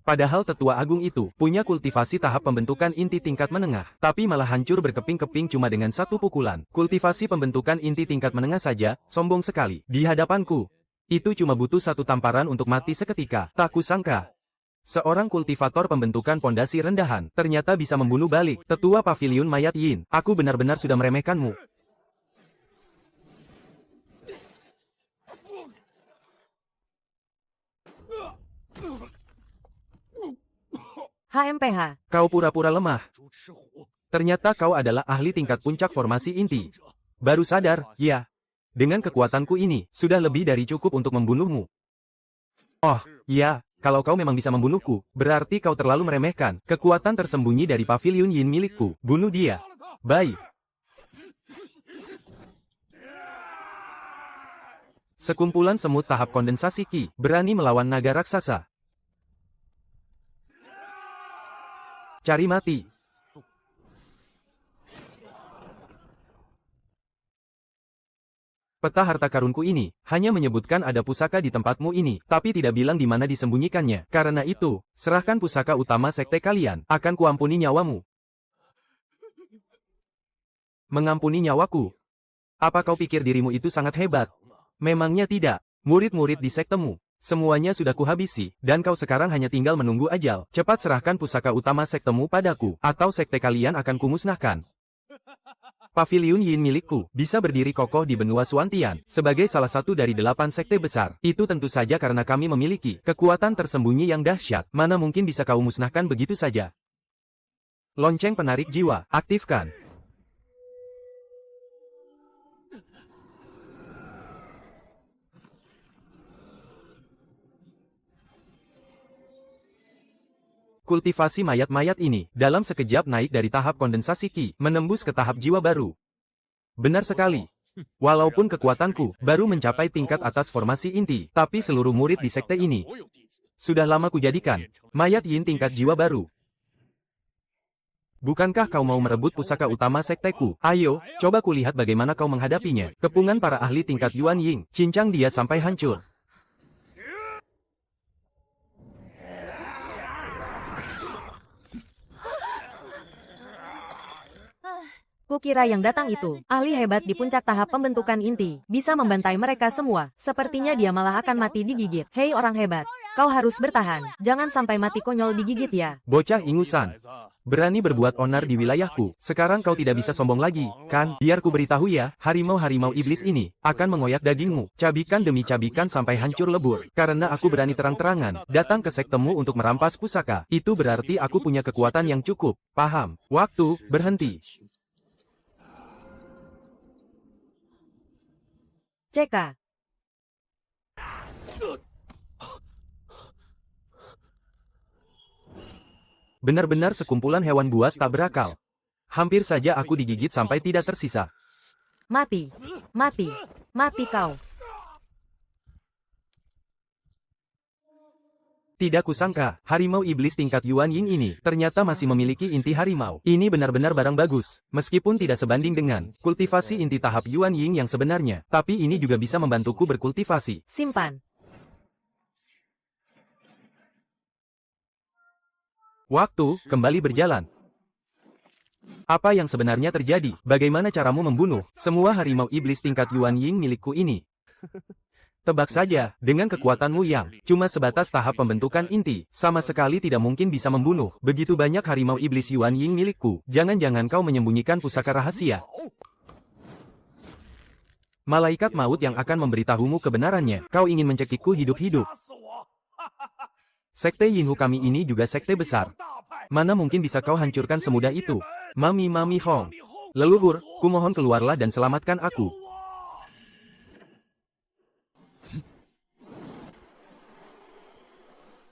A: Padahal tetua agung itu punya kultivasi tahap pembentukan inti tingkat menengah, tapi malah hancur berkeping-keping cuma dengan satu pukulan. Kultivasi pembentukan inti tingkat menengah saja, sombong sekali. Di hadapanku, itu cuma butuh satu tamparan untuk mati seketika. Tak kusangka, seorang kultivator pembentukan pondasi rendahan ternyata bisa membunuh balik tetua pavilion mayat Yin. Aku benar-benar sudah meremehkanmu.
B: HMPH.
A: Kau pura-pura lemah. Ternyata kau adalah ahli tingkat puncak formasi inti. Baru sadar, ya. Dengan kekuatanku ini, sudah lebih dari cukup untuk membunuhmu. Oh, iya, kalau kau memang bisa membunuhku, berarti kau terlalu meremehkan kekuatan tersembunyi dari pavilion Yin milikku. Bunuh dia. Baik. Sekumpulan semut tahap kondensasi Qi, berani melawan naga raksasa. Cari mati. Peta harta karunku ini hanya menyebutkan ada pusaka di tempatmu ini, tapi tidak bilang di mana disembunyikannya. Karena itu, serahkan pusaka utama sekte kalian, akan kuampuni nyawamu. Mengampuni nyawaku? Apa kau pikir dirimu itu sangat hebat? Memangnya tidak. Murid-murid di sektemu, semuanya sudah kuhabisi, dan kau sekarang hanya tinggal menunggu ajal. Cepat serahkan pusaka utama sektemu padaku, atau sekte kalian akan kumusnahkan. Pavilion Yin milikku bisa berdiri kokoh di benua Suantian sebagai salah satu dari 8 sekte besar. Itu tentu saja karena kami memiliki kekuatan tersembunyi yang dahsyat. Mana mungkin bisa kau musnahkan begitu saja. Lonceng penarik jiwa, aktifkan. Kultivasi mayat-mayat ini, dalam sekejap naik dari tahap kondensasi Qi, menembus ke tahap jiwa baru. Benar sekali. Walaupun kekuatanku baru mencapai tingkat atas formasi inti, tapi seluruh murid di sekte ini sudah lama kujadikan mayat Yin tingkat jiwa baru. Bukankah kau mau merebut pusaka utama sekteku? Ayo, coba kulihat bagaimana kau menghadapinya. Kepungan para ahli tingkat Yuan Ying, cincang dia sampai hancur.
B: Kukira yang datang itu, ahli hebat di puncak tahap pembentukan inti, bisa membantai mereka semua. Sepertinya dia malah akan mati digigit. Hei orang hebat, kau harus bertahan. Jangan sampai mati konyol digigit ya.
A: Bocah ingusan. Berani berbuat onar di wilayahku. Sekarang kau tidak bisa sombong lagi, kan? Biar ku beritahu ya, harimau-harimau iblis ini akan mengoyak dagingmu, cabikan demi cabikan sampai hancur lebur. Karena aku berani terang-terangan datang ke sektemu untuk merampas pusaka. Itu berarti aku punya kekuatan yang cukup. Paham? Waktu berhenti.
B: CK.
A: Benar-benar sekumpulan hewan buas tak berakal. Hampir saja aku digigit sampai tidak tersisa.
B: Mati. Mati. Mati kau.
A: Tidak kusangka, harimau iblis tingkat Yuan Ying ini ternyata masih memiliki inti harimau. Ini benar-benar barang bagus, meskipun tidak sebanding dengan kultivasi inti tahap Yuan Ying yang sebenarnya, tapi ini juga bisa membantuku berkultivasi.
B: Simpan.
A: Waktu kembali berjalan. Apa yang sebenarnya terjadi? Bagaimana caramu membunuh semua harimau iblis tingkat Yuan Ying milikku ini? Tebak saja, dengan kekuatanmu yang cuma sebatas tahap pembentukan inti, sama sekali tidak mungkin bisa membunuh begitu banyak harimau iblis Yuan Ying milikku. Jangan-jangan kau menyembunyikan pusaka rahasia. Malaikat maut yang akan memberitahumu kebenarannya. Kau ingin mencekikku hidup-hidup. Sekte Yinhu kami ini juga sekte besar. Mana mungkin bisa kau hancurkan semudah itu? Mami Hong. Leluhur, kumohon keluarlah dan selamatkan aku.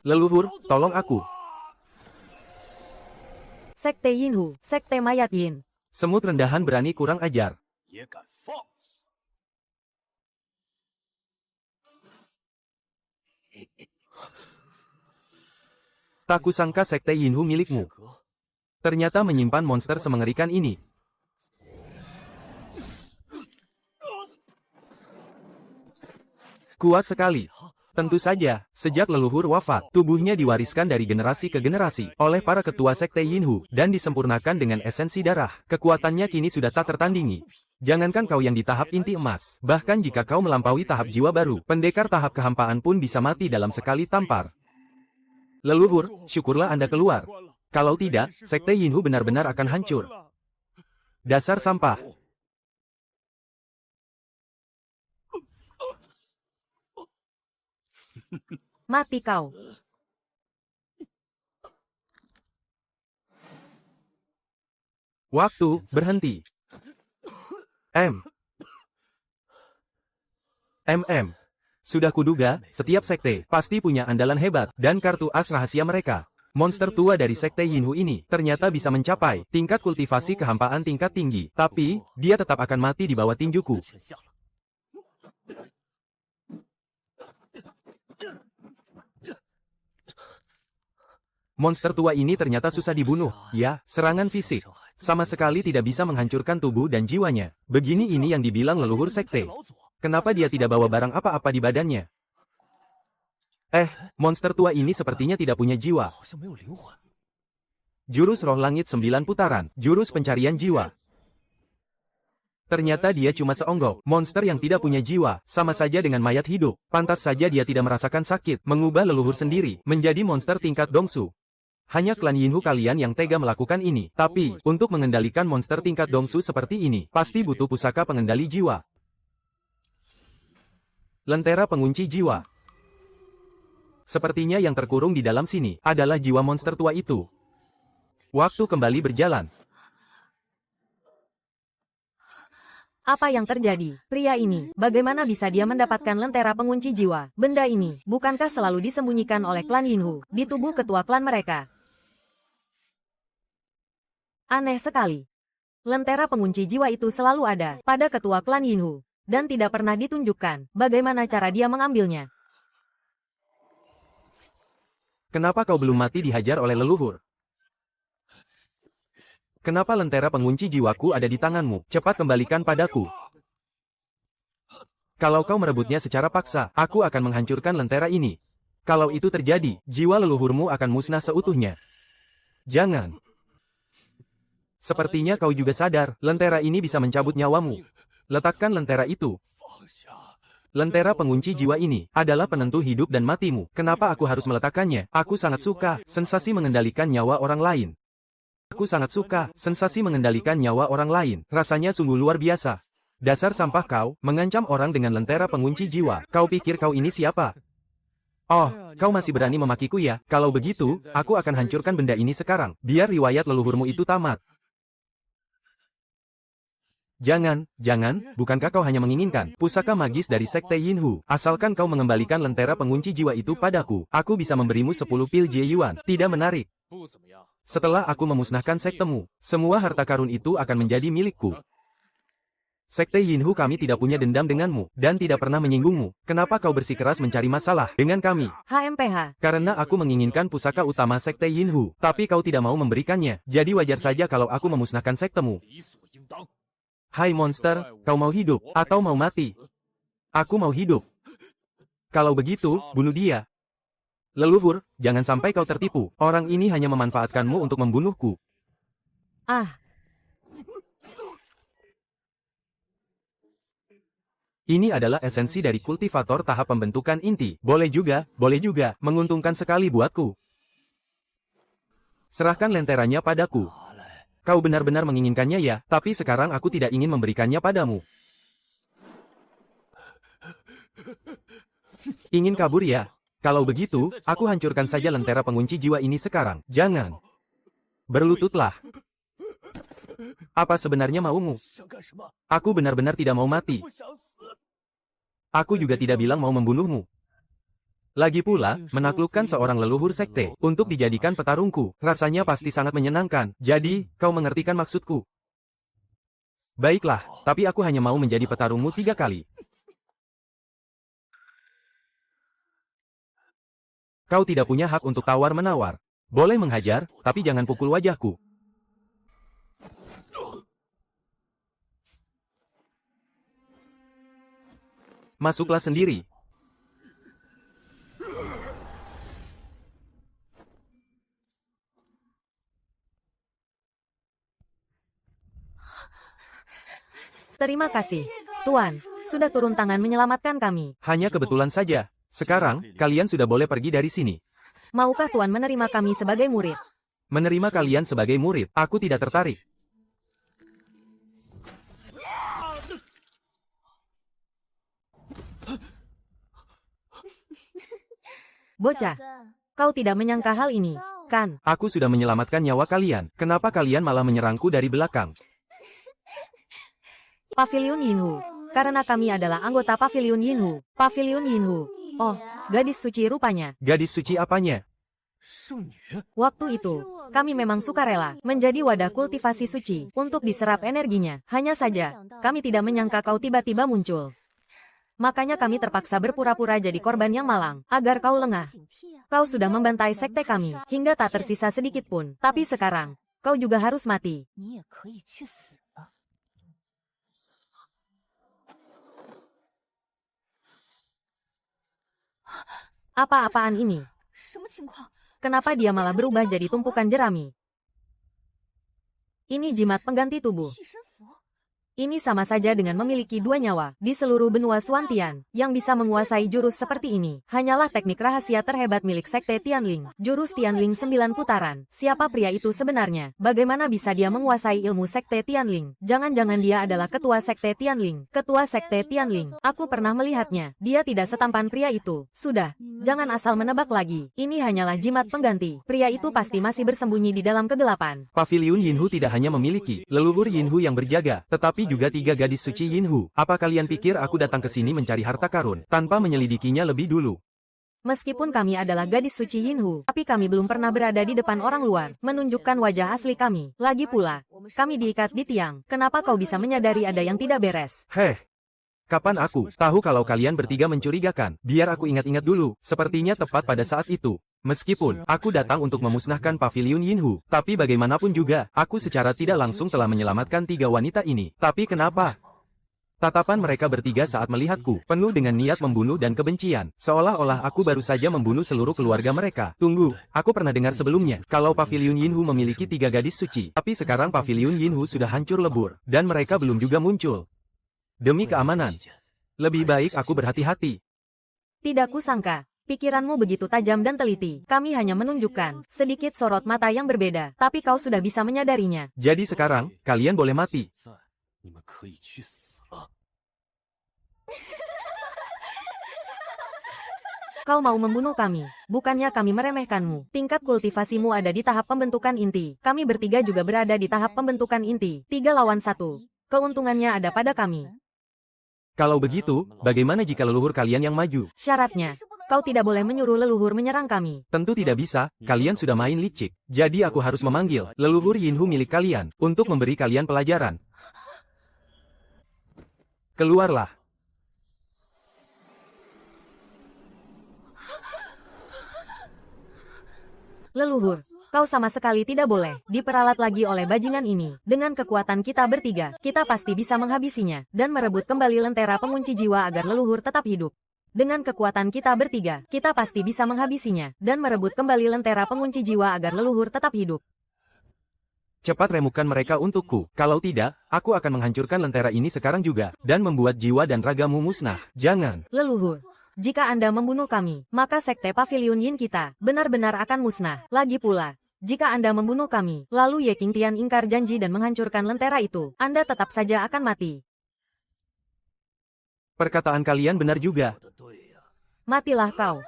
A: Leluhur, tolong aku.
B: Sekte Yinhu, sekte mayat Yin.
A: Semut rendahan berani kurang ajar. Tak kusangka sekte Yinhu milikmu ternyata menyimpan monster semengerikan ini. Kuat sekali. Tentu saja, sejak leluhur wafat, tubuhnya diwariskan dari generasi ke generasi oleh para ketua sekte Yinhu dan disempurnakan dengan esensi darah. Kekuatannya kini sudah tak tertandingi. Jangankan kau yang di tahap inti emas, bahkan jika kau melampaui tahap jiwa baru, pendekar tahap kehampaan pun bisa mati dalam sekali tampar. Leluhur, syukurlah Anda keluar. Kalau tidak, sekte Yinhu benar-benar akan hancur. Dasar sampah.
B: Mati kau.
A: Waktu berhenti. Sudah kuduga, setiap sekte pasti punya andalan hebat dan kartu as rahasia mereka. Monster tua dari sekte Yinhu ini ternyata bisa mencapai tingkat kultivasi kehampaan tingkat tinggi, tapi dia tetap akan mati di bawah tinjuku. Monster tua ini ternyata susah dibunuh, ya, serangan fisik. Sama sekali tidak bisa menghancurkan tubuh dan jiwanya. Begini ini yang dibilang leluhur sekte. Kenapa dia tidak bawa barang apa-apa di badannya? Monster tua ini sepertinya tidak punya jiwa. Jurus roh langit 9 putaran, jurus pencarian jiwa. Ternyata dia cuma seonggok, monster yang tidak punya jiwa, sama saja dengan mayat hidup. Pantas saja dia tidak merasakan sakit, mengubah leluhur sendiri, menjadi monster tingkat dongsu. Hanya klan Yinhu kalian yang tega melakukan ini. Tapi, untuk mengendalikan monster tingkat dongsu seperti ini, pasti butuh pusaka pengendali jiwa. Lentera pengunci jiwa. Sepertinya yang terkurung di dalam sini adalah jiwa monster tua itu. Waktu kembali berjalan.
B: Apa yang terjadi? Pria ini, bagaimana bisa dia mendapatkan lentera pengunci jiwa? Benda ini, bukankah selalu disembunyikan oleh klan Yinhu di tubuh ketua klan mereka? Aneh sekali. Lentera pengunci jiwa itu selalu ada pada ketua klan Yinhu, dan tidak pernah ditunjukkan bagaimana cara dia mengambilnya.
A: Kenapa kau belum mati dihajar oleh leluhur? Kenapa lentera pengunci jiwaku ada di tanganmu? Cepat kembalikan padaku. Kalau kau merebutnya secara paksa, aku akan menghancurkan lentera ini. Kalau itu terjadi, jiwa leluhurmu akan musnah seutuhnya. Jangan. Sepertinya kau juga sadar, lentera ini bisa mencabut nyawamu. Letakkan lentera itu. Lentera pengunci jiwa ini adalah penentu hidup dan matimu. Kenapa aku harus meletakkannya? Aku sangat suka sensasi mengendalikan nyawa orang lain. Aku sangat suka sensasi mengendalikan nyawa orang lain. Rasanya sungguh luar biasa. Dasar sampah kau, mengancam orang dengan lentera pengunci jiwa. Kau pikir kau ini siapa? Oh, kau masih berani memakiku ya? Kalau begitu, aku akan hancurkan benda ini sekarang. Biar riwayat leluhurmu itu tamat. Jangan, bukankah kau hanya menginginkan pusaka magis dari sekte Yinhu? Asalkan kau mengembalikan lentera pengunci jiwa itu padaku, aku bisa memberimu 10 pil Jie Yuan. Tidak menarik. Setelah aku memusnahkan sektemu, semua harta karun itu akan menjadi milikku. Sekte Yinhu kami tidak punya dendam denganmu, dan tidak pernah menyinggungmu. Kenapa kau bersikeras mencari masalah dengan kami?
B: HMPH.
A: Karena aku menginginkan pusaka utama sekte Yinhu, tapi kau tidak mau memberikannya. Jadi wajar saja kalau aku memusnahkan sektemu. Hai monster, kau mau hidup, atau mau mati? Aku mau hidup. Kalau begitu, bunuh dia. Leluhur, jangan sampai kau tertipu. Orang ini hanya memanfaatkanmu untuk membunuhku. Ini adalah esensi dari kultivator tahap pembentukan inti. Boleh juga, menguntungkan sekali buatku. Serahkan lenteranya padaku. Kau benar-benar menginginkannya ya, tapi sekarang aku tidak ingin memberikannya padamu. Ingin kabur ya? Kalau begitu, aku hancurkan saja lentera pengunci jiwa ini sekarang. Jangan. Berlututlah. Apa sebenarnya maumu? Aku benar-benar tidak mau mati. Aku juga tidak bilang mau membunuhmu. Lagi pula, menaklukkan seorang leluhur sekte untuk dijadikan petarungku, rasanya pasti sangat menyenangkan. Jadi, kau mengertikan maksudku? Baiklah, tapi aku hanya mau menjadi petarungmu 3 kali. Kau tidak punya hak untuk tawar-menawar. Boleh menghajar, tapi jangan pukul wajahku. Masuklah sendiri.
B: Terima kasih, Tuan. Sudah turun tangan menyelamatkan kami.
A: Hanya kebetulan saja. Sekarang, kalian sudah boleh pergi dari sini.
B: Maukah Tuan menerima kami sebagai murid?
A: Menerima kalian sebagai murid, aku tidak tertarik.
B: Bocah, kau tidak menyangka hal ini, kan?
A: Aku sudah menyelamatkan nyawa kalian. Kenapa kalian malah menyerangku dari belakang?
B: Pavilion Yinhu. karena kami adalah anggota Paviliun Yinhu. Paviliun Yinhu. Oh, gadis suci rupanya.
A: Gadis suci apanya?
B: Waktu itu, kami memang sukarela menjadi wadah kultivasi suci untuk diserap energinya. Hanya saja, kami tidak menyangka kau tiba-tiba muncul. Makanya kami terpaksa berpura-pura jadi korban yang malang, agar kau lengah. Kau sudah membantai sekte kami, hingga tak tersisa sedikit pun. Tapi sekarang, kau juga harus mati. Apa-apaan ini? Kenapa dia malah berubah jadi tumpukan jerami? Ini jimat pengganti tubuh. Ini sama saja dengan memiliki dua nyawa di seluruh benua Suantian. Yang bisa menguasai jurus seperti ini hanyalah teknik rahasia terhebat milik Sekte Tianling. Jurus Tianling 9 putaran. Siapa pria itu sebenarnya? Bagaimana bisa dia menguasai ilmu Sekte Tianling? Jangan-jangan dia adalah ketua Sekte Tianling. Ketua Sekte Tianling. Aku pernah melihatnya. Dia tidak setampan pria itu. Sudah, jangan asal menebak lagi. Ini hanyalah jimat pengganti. Pria itu pasti masih bersembunyi di dalam kegelapan.
A: Paviliun Yinhu tidak hanya memiliki leluhur Yinhu yang berjaga, tetapi juga 3 gadis suci Yinhu. Apa kalian pikir aku datang ke sini mencari harta karun, tanpa menyelidikinya lebih dulu?
B: Meskipun kami adalah gadis suci Yinhu, tapi kami belum pernah berada di depan orang luar, menunjukkan wajah asli kami. Lagi pula, kami diikat di tiang. Kenapa kau bisa menyadari ada yang tidak beres?
A: Heh. Kapan aku tahu kalau kalian bertiga mencurigakan? Biar aku ingat-ingat dulu. Sepertinya tepat pada saat itu. Meskipun aku datang untuk memusnahkan Paviliun Yinhu, tapi bagaimanapun juga, aku secara tidak langsung telah menyelamatkan 3 wanita ini. Tapi kenapa? Tatapan mereka bertiga saat melihatku, penuh dengan niat membunuh dan kebencian. Seolah-olah aku baru saja membunuh seluruh keluarga mereka. Tunggu, aku pernah dengar sebelumnya, kalau Paviliun Yinhu memiliki 3 gadis suci. Tapi sekarang Paviliun Yinhu sudah hancur lebur, dan mereka belum juga muncul. Demi keamanan, lebih baik aku berhati-hati.
B: Tidak kusangka. Pikiranmu begitu tajam dan teliti. Kami hanya menunjukkan sedikit sorot mata yang berbeda, tapi kau sudah bisa menyadarinya.
A: Jadi sekarang, kalian boleh mati.
B: Kau mau membunuh kami. Bukannya kami meremehkanmu. Tingkat kultivasimu ada di tahap pembentukan inti. Kami bertiga juga berada di tahap pembentukan inti. 3 lawan 1. Keuntungannya ada pada kami.
A: Kalau begitu, bagaimana jika leluhur kalian yang maju?
B: Syaratnya, kau tidak boleh menyuruh leluhur menyerang kami.
A: Tentu tidak bisa, kalian sudah main licik. Jadi aku harus memanggil leluhur Yinhu milik kalian, untuk memberi kalian pelajaran. Keluarlah.
B: Leluhur, kau sama sekali tidak boleh diperalat lagi oleh bajingan ini. Dengan kekuatan kita bertiga, kita pasti bisa menghabisinya, dan merebut kembali lentera pengunci jiwa agar leluhur tetap hidup. Dengan kekuatan kita bertiga, kita pasti bisa menghabisinya, dan merebut kembali lentera pengunci jiwa agar leluhur tetap hidup.
A: Cepat remukkan mereka untukku, kalau tidak, aku akan menghancurkan lentera ini sekarang juga, dan membuat jiwa dan ragamu musnah. Jangan.
B: Leluhur, jika Anda membunuh kami, maka Sekte Paviliun Yin kita benar-benar akan musnah. Lagi pula, jika Anda membunuh kami, lalu Ye Qingtian ingkar janji dan menghancurkan lentera itu, Anda tetap saja akan mati.
A: Perkataan kalian benar juga.
B: Matilah kau.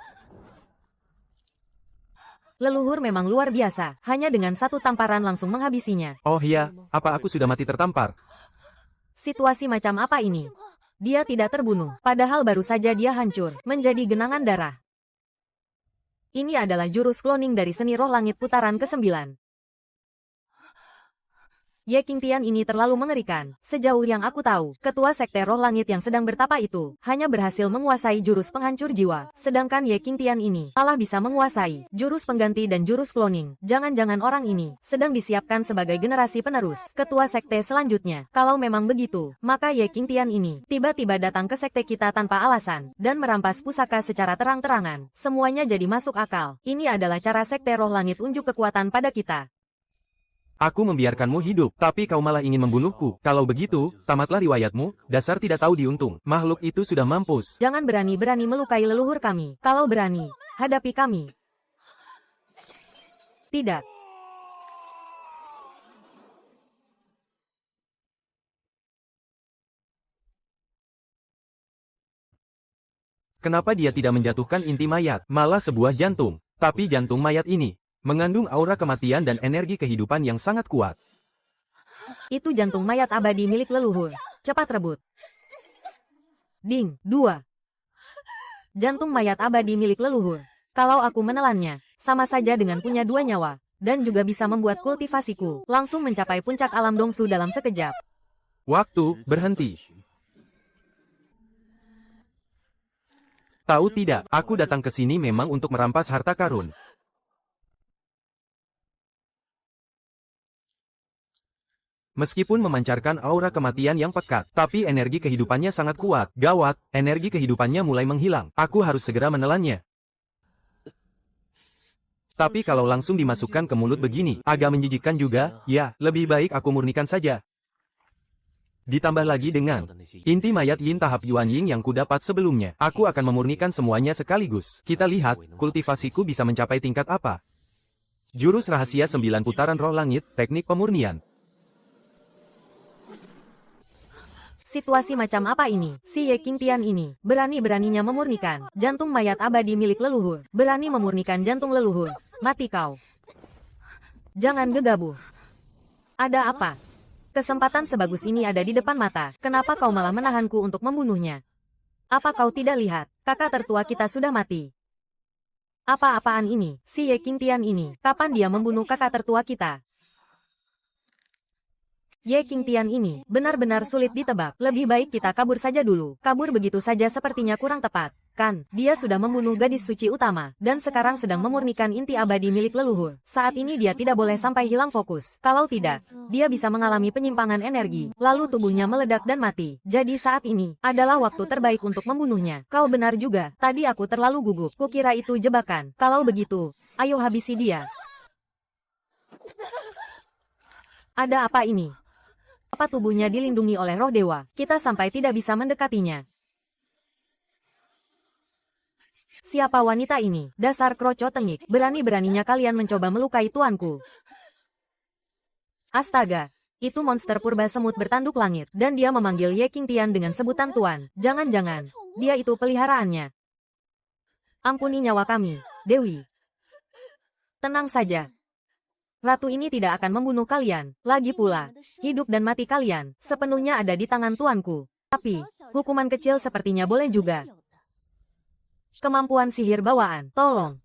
B: Leluhur memang luar biasa, hanya dengan satu tamparan langsung menghabisinya.
A: Oh ya, apa aku sudah mati tertampar?
B: Situasi macam apa ini? Dia tidak terbunuh, padahal baru saja dia hancur, menjadi genangan darah. Ini adalah jurus kloning dari seni roh langit putaran ke-9. Ye Qingtian ini terlalu mengerikan. Sejauh yang aku tahu, ketua sekte roh langit yang sedang bertapa itu hanya berhasil menguasai jurus penghancur jiwa. Sedangkan Ye Qingtian ini malah bisa menguasai jurus pengganti dan jurus cloning. Jangan-jangan orang ini sedang disiapkan sebagai generasi penerus ketua sekte selanjutnya. Kalau memang begitu, maka Ye Qingtian ini tiba-tiba datang ke sekte kita tanpa alasan dan merampas pusaka secara terang-terangan. Semuanya jadi masuk akal. Ini adalah cara sekte roh langit unjuk kekuatan pada kita.
A: Aku membiarkanmu hidup, tapi kau malah ingin membunuhku. Kalau begitu, tamatlah riwayatmu, dasar tidak tahu diuntung. Makhluk itu sudah mampus.
B: Jangan berani-berani melukai leluhur kami. Kalau berani, hadapi kami. Tidak.
A: Kenapa dia tidak menjatuhkan inti mayat, malah sebuah jantung? Tapi jantung mayat ini mengandung aura kematian dan energi kehidupan yang sangat kuat.
B: Itu jantung mayat abadi milik leluhur. Cepat rebut. Ding, 2. Jantung mayat abadi milik leluhur. Kalau aku menelannya, sama saja dengan punya 2 nyawa, dan juga bisa membuat kultivasiku langsung mencapai puncak alam Dongsu dalam sekejap.
A: Waktu berhenti. Tahu tidak, aku datang ke sini memang untuk merampas harta karun. Meskipun memancarkan aura kematian yang pekat, tapi energi kehidupannya sangat kuat. Gawat, energi kehidupannya mulai menghilang. Aku harus segera menelannya. Tapi kalau langsung dimasukkan ke mulut begini, agak menjijikkan juga. Ya, lebih baik aku murnikan saja. Ditambah lagi dengan inti mayat yin tahap Yuan Ying yang kudapat sebelumnya. Aku akan memurnikan semuanya sekaligus. Kita lihat, kultivasiku bisa mencapai tingkat apa. Jurus rahasia 9 putaran roh langit, teknik pemurnian.
B: Situasi macam apa ini? Si Ye Qingtian ini, berani-beraninya memurnikan jantung mayat abadi milik leluhur. Berani memurnikan jantung leluhur. Mati kau. Jangan gegabah. Ada apa? Kesempatan sebagus ini ada di depan mata. Kenapa kau malah menahanku untuk membunuhnya? Apa kau tidak lihat? Kakak tertua kita sudah mati. Apa-apaan ini? Si Ye Qingtian ini, kapan dia membunuh kakak tertua kita? Ye Qingtian ini benar-benar sulit ditebak. Lebih baik kita kabur saja dulu. Kabur begitu saja sepertinya kurang tepat. Kan, dia sudah membunuh gadis suci utama, dan sekarang sedang memurnikan inti abadi milik leluhur. Saat ini dia tidak boleh sampai hilang fokus. Kalau tidak, dia bisa mengalami penyimpangan energi, lalu tubuhnya meledak dan mati. Jadi saat ini adalah waktu terbaik untuk membunuhnya. Kau benar juga, tadi aku terlalu gugup. Kukira itu jebakan. Kalau begitu, ayo habisi dia. Ada apa ini? Apa tubuhnya dilindungi oleh roh dewa? Kita sampai tidak bisa mendekatinya. Siapa wanita ini? Dasar kroco tengik. Berani-beraninya kalian mencoba melukai tuanku. Astaga. Itu monster purba semut bertanduk langit. Dan dia memanggil Ye Qingtian dengan sebutan tuan. Jangan-jangan, dia itu peliharaannya. Ampuni nyawa kami, Dewi. Tenang saja. Ratu ini tidak akan membunuh kalian. Lagi pula, hidup dan mati kalian sepenuhnya ada di tangan tuanku. Tapi, hukuman kecil sepertinya boleh juga. Kemampuan sihir bawaan, tolong.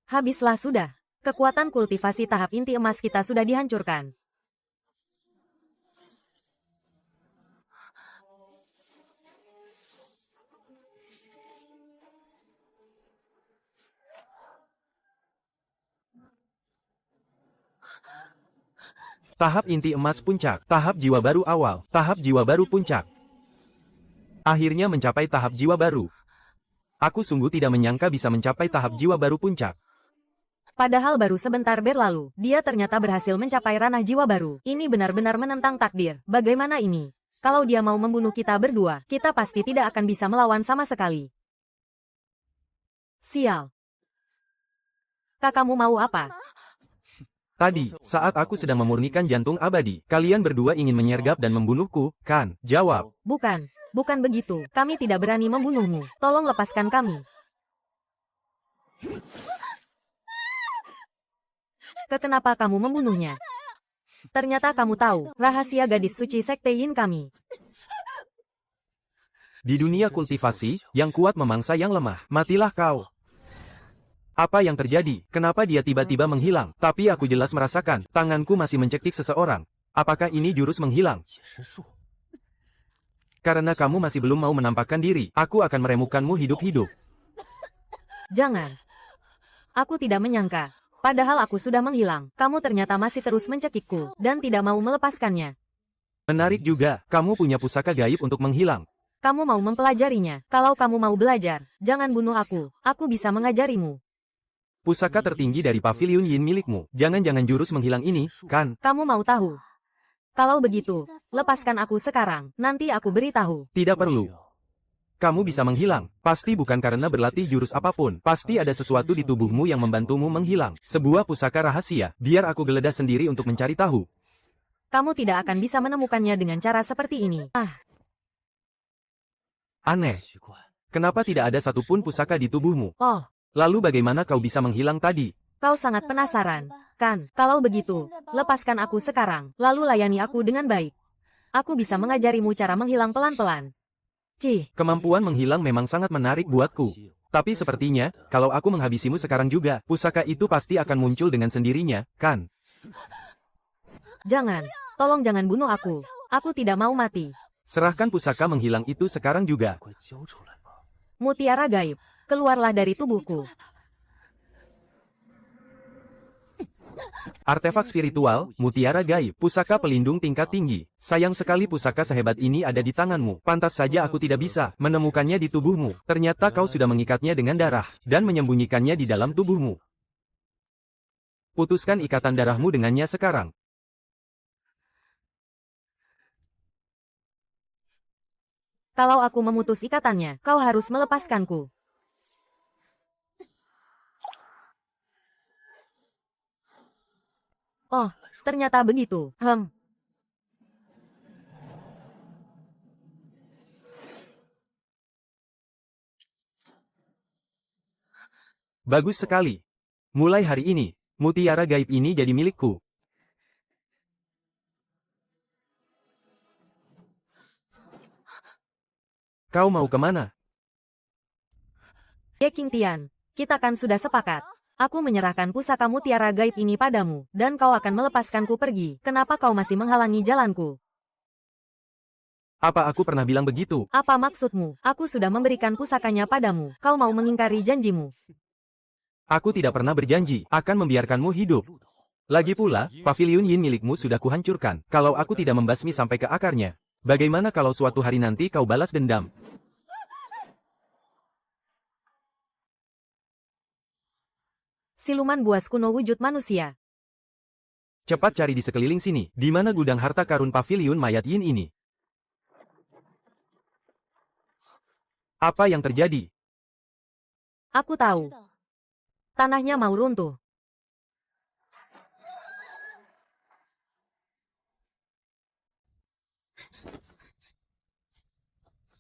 B: Habislah sudah. Kekuatan kultivasi tahap inti emas kita sudah dihancurkan.
A: Tahap inti emas puncak, tahap jiwa baru awal, tahap jiwa baru puncak. Akhirnya mencapai tahap jiwa baru. Aku sungguh tidak menyangka bisa mencapai tahap jiwa baru puncak.
B: Padahal baru sebentar berlalu, dia ternyata berhasil mencapai ranah jiwa baru. Ini benar-benar menentang takdir. Bagaimana ini? Kalau dia mau membunuh kita berdua, kita pasti tidak akan bisa melawan sama sekali. Sial. Kakakmu mau apa?
A: Tadi, saat aku sedang memurnikan jantung abadi, kalian berdua ingin menyergap dan membunuhku, kan? Jawab.
B: Bukan, bukan begitu. Kami tidak berani membunuhmu. Tolong lepaskan kami. Kenapa kamu membunuhnya? Ternyata kamu tahu rahasia gadis suci Sekte Yin kami.
A: Di dunia kultivasi, yang kuat memangsa yang lemah. Matilah kau. Apa yang terjadi? Kenapa dia tiba-tiba menghilang? Tapi aku jelas merasakan, tanganku masih mencekik seseorang. Apakah ini jurus menghilang? Karena kamu masih belum mau menampakkan diri, aku akan meremukkanmu hidup-hidup.
B: Jangan. Aku tidak menyangka. Padahal aku sudah menghilang. Kamu ternyata masih terus mencekikku, dan tidak mau melepaskannya.
A: Menarik juga, kamu punya pusaka gaib untuk menghilang.
B: Kamu mau mempelajarinya. Kalau kamu mau belajar, jangan bunuh aku. Aku bisa mengajarimu.
A: Pusaka tertinggi dari pavilion Yin milikmu. Jangan-jangan jurus menghilang ini, kan?
B: Kamu mau tahu? Kalau begitu, lepaskan aku sekarang. Nanti aku beritahu.
A: Tidak perlu. Kamu bisa menghilang. Pasti bukan karena berlatih jurus apapun. Pasti ada sesuatu di tubuhmu yang membantumu menghilang. Sebuah pusaka rahasia. Biar aku geledah sendiri untuk mencari tahu.
B: Kamu tidak akan bisa menemukannya dengan cara seperti ini.
A: Aneh. Kenapa tidak ada satupun pusaka di tubuhmu?
B: Oh.
A: Lalu bagaimana kau bisa menghilang tadi?
B: Kau sangat penasaran, kan? Kalau begitu, lepaskan aku sekarang, lalu layani aku dengan baik. Aku bisa mengajarimu cara menghilang pelan-pelan. Cih,
A: Kemampuan menghilang memang sangat menarik buatku. Tapi sepertinya, kalau aku menghabisimu sekarang juga, pusaka itu pasti akan muncul dengan sendirinya, kan?
B: jangan. Tolong jangan bunuh aku. Aku tidak mau mati.
A: Serahkan pusaka menghilang itu sekarang juga.
B: Mutiara gaib, keluarlah dari tubuhku.
A: Artefak spiritual, mutiara gaib, pusaka pelindung tingkat tinggi. Sayang sekali pusaka sehebat ini ada di tanganmu. Pantas saja aku tidak bisa menemukannya di tubuhmu. Ternyata kau sudah mengikatnya dengan darah, dan menyembunyikannya di dalam tubuhmu. Putuskan ikatan darahmu dengannya sekarang.
B: Kalau aku memutus ikatannya, kau harus melepaskanku. Oh, ternyata begitu.
A: Bagus sekali. Mulai hari ini, mutiara gaib ini jadi milikku. Kau mau kemana?
B: Ye Qingtian, kita kan sudah sepakat. Aku menyerahkan pusaka mutiara gaib ini padamu, dan kau akan melepaskanku pergi. Kenapa kau masih menghalangi jalanku?
A: Apa aku pernah bilang begitu?
B: Apa maksudmu? Aku sudah memberikan pusakanya padamu. Kau mau mengingkari janjimu.
A: Aku tidak pernah berjanji akan membiarkanmu hidup. Lagi pula, paviliun yin milikmu sudah kuhancurkan. Kalau aku tidak membasmi sampai ke akarnya, bagaimana kalau suatu hari nanti kau balas dendam?
B: Siluman buas kuno wujud manusia.
A: Cepat cari di sekeliling sini, di mana gudang harta karun paviliun mayat yin ini. Apa yang terjadi?
B: Aku tahu. Tanahnya mau runtuh.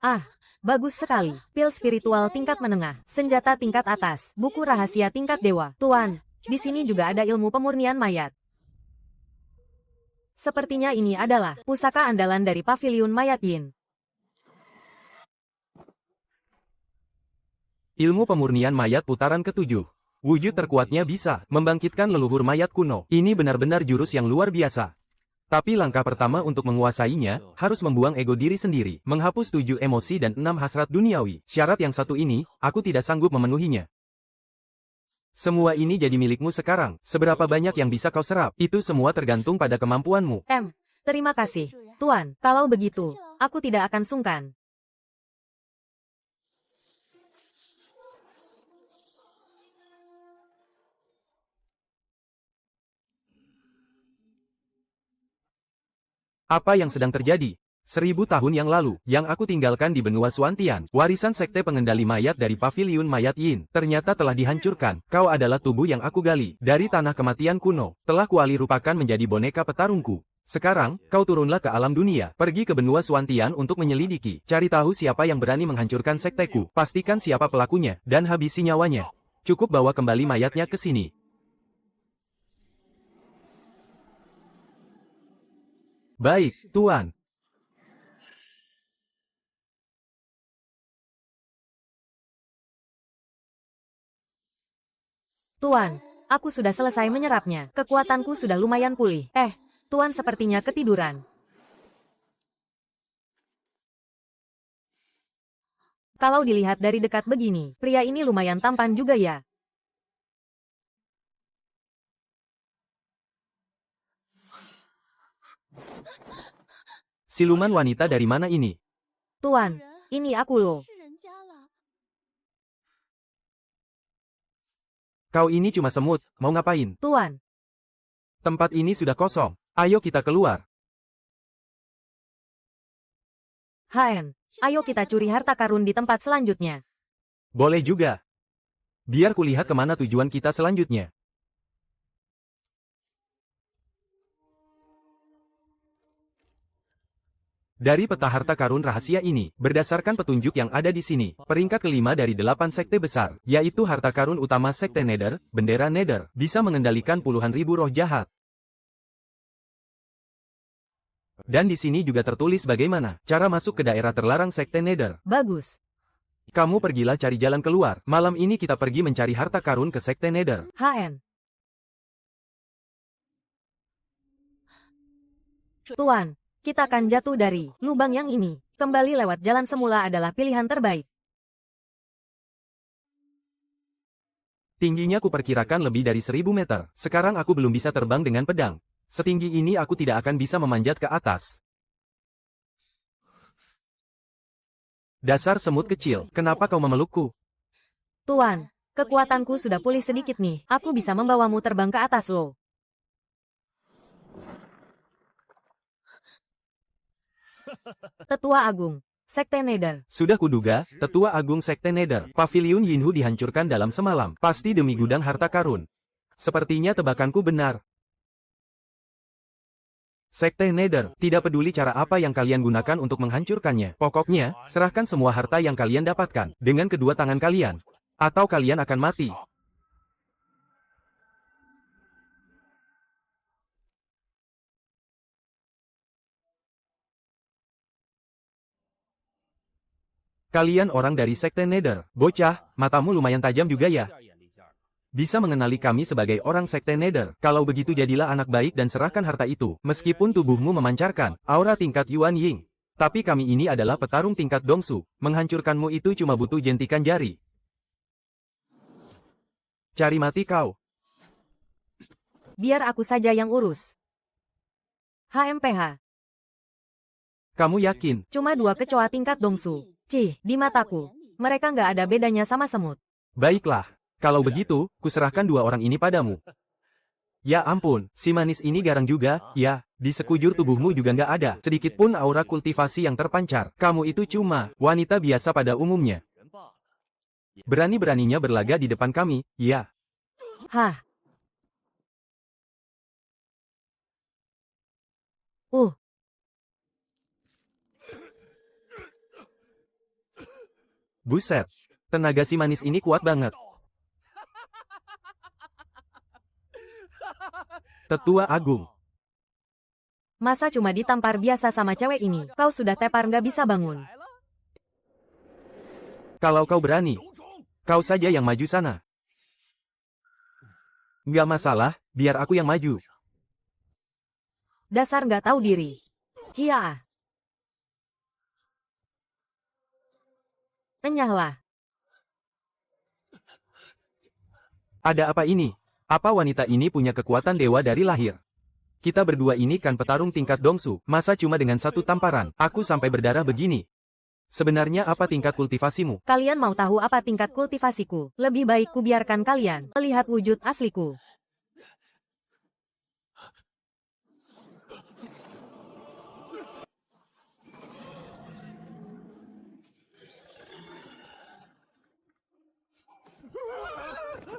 B: Ah, bagus sekali. Pil spiritual tingkat menengah, senjata tingkat atas, buku rahasia tingkat dewa. Tuan, di sini juga ada ilmu pemurnian mayat. Sepertinya ini adalah pusaka andalan dari paviliun mayat yin.
A: Ilmu pemurnian mayat putaran ke-7. Wujud terkuatnya bisa membangkitkan leluhur mayat kuno. Ini benar-benar jurus yang luar biasa. Tapi langkah pertama untuk menguasainya, harus membuang ego diri sendiri, menghapus 7 emosi dan 6 hasrat duniawi. Syarat yang satu ini, aku tidak sanggup memenuhinya. Semua ini jadi milikmu sekarang. Seberapa banyak yang bisa kau serap, itu semua tergantung pada kemampuanmu.
B: Terima kasih, Tuan. Kalau begitu, aku tidak akan sungkan.
A: Apa yang sedang terjadi? 1000 tahun yang lalu, yang aku tinggalkan di benua Suantian, warisan sekte pengendali mayat dari paviliun mayat yin, ternyata telah dihancurkan. Kau adalah tubuh yang aku gali, dari tanah kematian kuno, telah kualih rupakan menjadi boneka petarungku. Sekarang, kau turunlah ke alam dunia, pergi ke benua Suantian untuk menyelidiki, cari tahu siapa yang berani menghancurkan sekteku, pastikan siapa pelakunya, dan habisi nyawanya. Cukup bawa kembali mayatnya ke sini. Baik, Tuan.
B: Tuan, aku sudah selesai menyerapnya. Kekuatanku sudah lumayan pulih. Tuan sepertinya ketiduran. Kalau dilihat dari dekat begini, pria ini lumayan tampan juga ya.
A: Siluman wanita dari mana ini?
B: Tuan, ini aku loh.
A: Kau ini cuma semut, mau ngapain?
B: Tuan,
A: Tempat ini sudah kosong. Ayo kita keluar.
B: ayo kita curi harta karun di tempat selanjutnya.
A: Boleh juga. Biar kulihat kemana tujuan kita selanjutnya. Dari peta harta karun rahasia ini, berdasarkan petunjuk yang ada di sini, peringkat kelima dari 8 sekte besar, yaitu harta karun utama sekte Nether, bendera Nether, bisa mengendalikan puluhan ribu roh jahat. Dan di sini juga tertulis bagaimana cara masuk ke daerah terlarang Sekte Nether.
B: Bagus.
A: Kamu pergilah cari jalan keluar. Malam ini kita pergi mencari harta karun ke Sekte Nether.
B: HN. Tuan, kita akan jatuh dari lubang yang ini. Kembali lewat jalan semula adalah pilihan terbaik.
A: Tingginya kuperkirakan lebih dari 1000 meter. Sekarang aku belum bisa terbang dengan pedang. Setinggi ini aku tidak akan bisa memanjat ke atas. Dasar semut kecil, kenapa kau memelukku?
B: Tuan, kekuatanku sudah pulih sedikit nih. Aku bisa membawamu terbang ke atas lo. Tetua Agung, Sekte Nether.
A: Sudah kuduga, Tetua Agung Sekte Nether. Paviliun Yinhu dihancurkan dalam semalam. Pasti demi gudang harta karun. Sepertinya tebakanku benar. Sekte Nether, tidak peduli cara apa yang kalian gunakan untuk menghancurkannya. Pokoknya, serahkan semua harta yang kalian dapatkan, dengan kedua tangan kalian. Atau kalian akan mati. Kalian orang dari Sekte Nether. Bocah, matamu lumayan tajam juga ya. Bisa mengenali kami sebagai orang Sekte Nether. Kalau begitu jadilah anak baik dan serahkan harta itu. Meskipun tubuhmu memancarkan aura tingkat Yuan Ying. Tapi kami ini adalah petarung tingkat Dongsu. Menghancurkanmu itu cuma butuh jentikan jari. Cari mati kau.
B: Biar aku saja yang urus. HMPH.
A: Kamu yakin?
B: Cuma 2 kecoa tingkat Dongsu. Cih, di mataku. Mereka nggak ada bedanya sama semut.
A: Baiklah. Kalau begitu, kuserahkan 2 orang ini padamu. Ya ampun, si manis ini garang juga, ya, di sekujur tubuhmu juga nggak ada sedikit pun aura kultivasi yang terpancar. Kamu itu cuma wanita biasa pada umumnya. Berani-beraninya berlaga di depan kami, ya.
B: Hah.
A: Buset, tenaga si manis ini kuat banget. Tetua Agung.
B: Masa cuma ditampar biasa sama cewek ini? Kau sudah tepar nggak bisa bangun.
A: Kalau kau berani, kau saja yang maju sana. Nggak masalah, biar aku yang maju.
B: Dasar nggak tahu diri. Hiya. Enyahlah.
A: Ada apa ini? Apa wanita ini punya kekuatan dewa dari lahir? Kita berdua ini kan petarung tingkat Dongsu. Masa cuma dengan satu tamparan, aku sampai berdarah begini? Sebenarnya apa tingkat kultivasimu?
B: Kalian mau tahu apa tingkat kultivasiku? Lebih baik kubiarkan kalian melihat wujud asliku.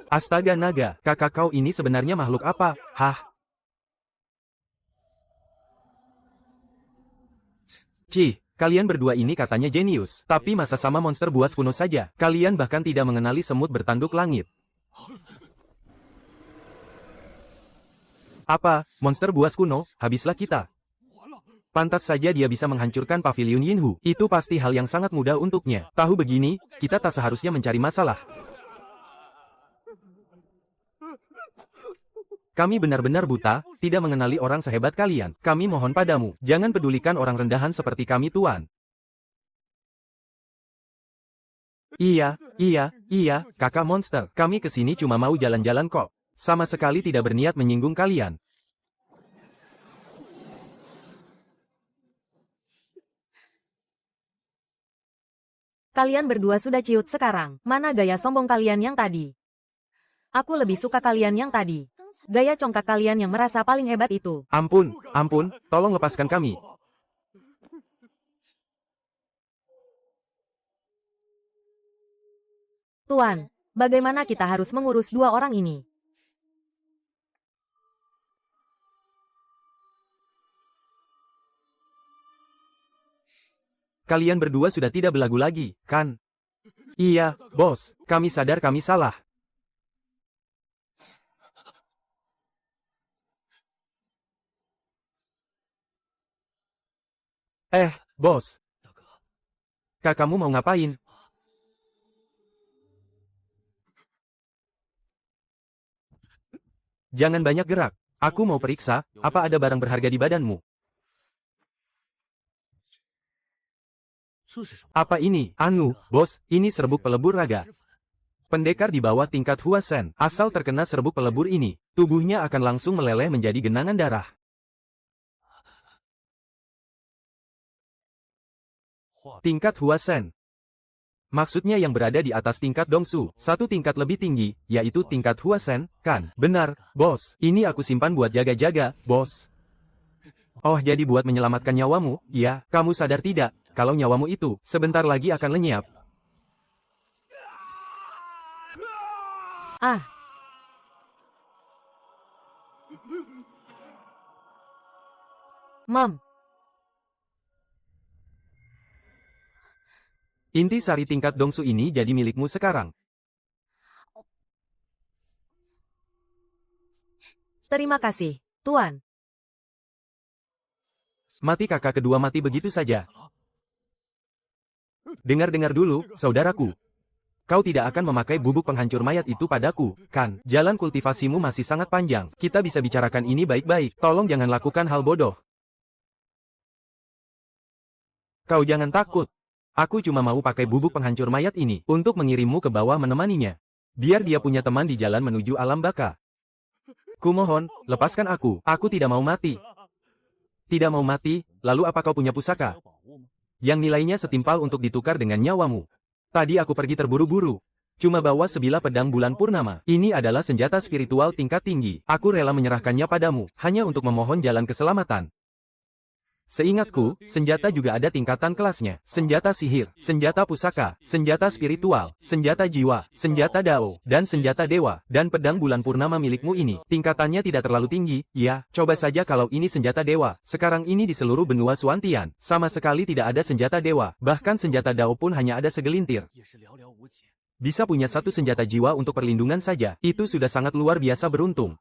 A: Astaga naga, kakak kau ini sebenarnya makhluk apa? Hah? Cih, kalian berdua ini katanya jenius. Tapi masa sama monster buas kuno saja. Kalian bahkan tidak mengenali semut bertanduk langit. Apa, monster buas kuno, habislah kita. Pantas saja dia bisa menghancurkan paviliun Yinhu. Itu pasti hal yang sangat mudah untuknya. Tahu begini, kita tak seharusnya mencari masalah. Kami benar-benar buta, tidak mengenali orang sehebat kalian. Kami mohon padamu, jangan pedulikan orang rendahan seperti kami tuan. Iya, kakak monster. Kami kesini cuma mau jalan-jalan kok. Sama sekali tidak berniat menyinggung kalian.
B: Kalian berdua sudah ciut sekarang. Mana gaya sombong kalian yang tadi? Aku lebih suka kalian yang tadi. Gaya congkak kalian yang merasa paling hebat itu.
A: Ampun, tolong lepaskan kami.
B: Tuan, bagaimana kita harus mengurus 2 orang ini?
A: Kalian berdua sudah tidak belagu lagi, kan? Iya, bos, kami sadar kami salah. Bos. Kakakmu mau ngapain? Jangan banyak gerak. Aku mau periksa, apa ada barang berharga di badanmu. Apa ini? Bos, ini serbuk pelebur raga. Pendekar di bawah tingkat Huasen, asal terkena serbuk pelebur ini, tubuhnya akan langsung meleleh menjadi genangan darah. Tingkat Huasen. Maksudnya yang berada di atas tingkat Dongsu, satu tingkat lebih tinggi, yaitu tingkat Huasen, kan? Benar, bos. Ini aku simpan buat jaga-jaga, bos. Oh, jadi buat menyelamatkan nyawamu? Ya, kamu sadar tidak, kalau nyawamu itu, sebentar lagi akan lenyap.
B: Mom.
A: Inti sari tingkat Dongsu ini jadi milikmu sekarang.
B: Terima kasih, Tuan.
A: Mati kakak kedua mati begitu saja. Dengar-dengar dulu, saudaraku. Kau tidak akan memakai bubuk penghancur mayat itu padaku, kan? Jalan kultivasimu masih sangat panjang. Kita bisa bicarakan ini baik-baik. Tolong jangan lakukan hal bodoh. Kau jangan takut. Aku cuma mau pakai bubuk penghancur mayat ini untuk mengirimmu ke bawah menemaninya. Biar dia punya teman di jalan menuju alam baka. Kumohon, lepaskan aku. Aku tidak mau mati. Tidak mau mati, lalu apa kau punya pusaka? Yang nilainya setimpal untuk ditukar dengan nyawamu. Tadi aku pergi terburu-buru. Cuma bawa sebilah pedang bulan purnama. Ini adalah senjata spiritual tingkat tinggi. Aku rela menyerahkannya padamu, hanya untuk memohon jalan keselamatan. Seingatku, senjata juga ada tingkatan kelasnya. Senjata sihir, senjata pusaka, senjata spiritual, senjata jiwa, senjata dao, dan senjata dewa. Dan pedang bulan purnama milikmu ini, tingkatannya tidak terlalu tinggi. Ya, coba saja kalau ini senjata dewa. Sekarang ini di seluruh benua Suantian, sama sekali tidak ada senjata dewa. Bahkan senjata dao pun hanya ada segelintir. Bisa punya satu senjata jiwa untuk perlindungan saja, itu sudah sangat luar biasa beruntung.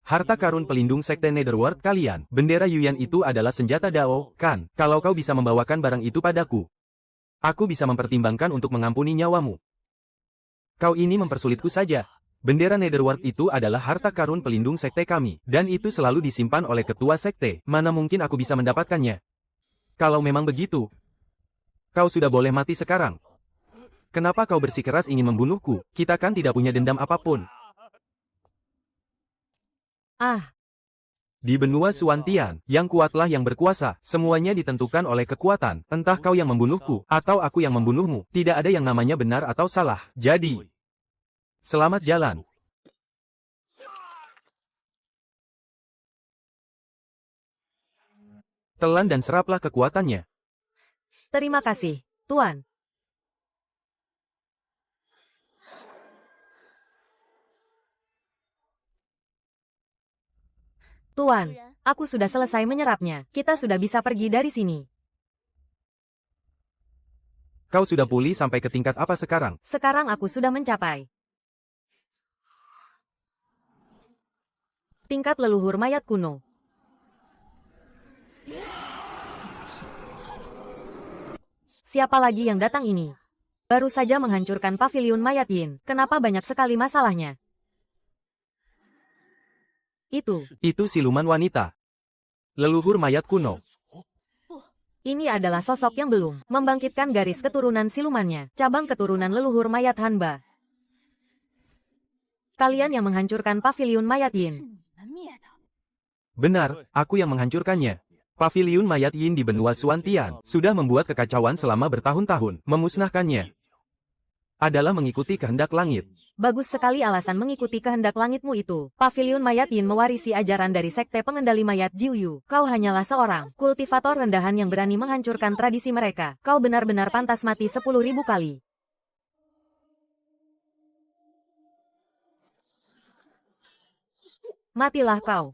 A: Harta karun pelindung sekte Netherworld kalian, bendera Yuyan itu adalah senjata Dao, kan? Kalau kau bisa membawakan barang itu padaku, aku bisa mempertimbangkan untuk mengampuni nyawamu. Kau ini mempersulitku saja. Bendera Netherworld itu adalah harta karun pelindung sekte kami, dan itu selalu disimpan oleh ketua sekte. Mana mungkin aku bisa mendapatkannya? Kalau memang begitu, kau sudah boleh mati sekarang. Kenapa kau bersikeras ingin membunuhku? Kita kan tidak punya dendam apapun. Di benua Suantian, yang kuatlah yang berkuasa, semuanya ditentukan oleh kekuatan, entah kau yang membunuhku, atau aku yang membunuhmu, tidak ada yang namanya benar atau salah. Jadi, selamat jalan. Telan dan seraplah kekuatannya.
B: Terima kasih, Tuan. Tuan, aku sudah selesai menyerapnya. Kita sudah bisa pergi dari sini.
A: Kau sudah pulih sampai ke tingkat apa sekarang?
B: Sekarang aku sudah mencapai tingkat leluhur mayat kuno. Siapa lagi yang datang ini? Baru saja menghancurkan paviliun mayat Yin. Kenapa banyak sekali masalahnya?
A: Itu siluman wanita. Leluhur mayat kuno.
B: Ini adalah sosok yang belum membangkitkan garis keturunan silumannya. Cabang keturunan leluhur mayat Hanba. Kalian yang menghancurkan paviliun mayat Yin.
A: Benar, aku yang menghancurkannya. Paviliun mayat Yin di benua Suantian sudah membuat kekacauan selama bertahun-tahun. Memusnahkannya adalah mengikuti kehendak langit.
B: Bagus sekali alasan mengikuti kehendak langitmu itu. Paviliun mayat Yin mewarisi ajaran dari sekte pengendali mayat Jiuyu. Kau hanyalah seorang kultivator rendahan yang berani menghancurkan tradisi mereka. Kau benar-benar pantas mati 10.000 kali. Matilah kau.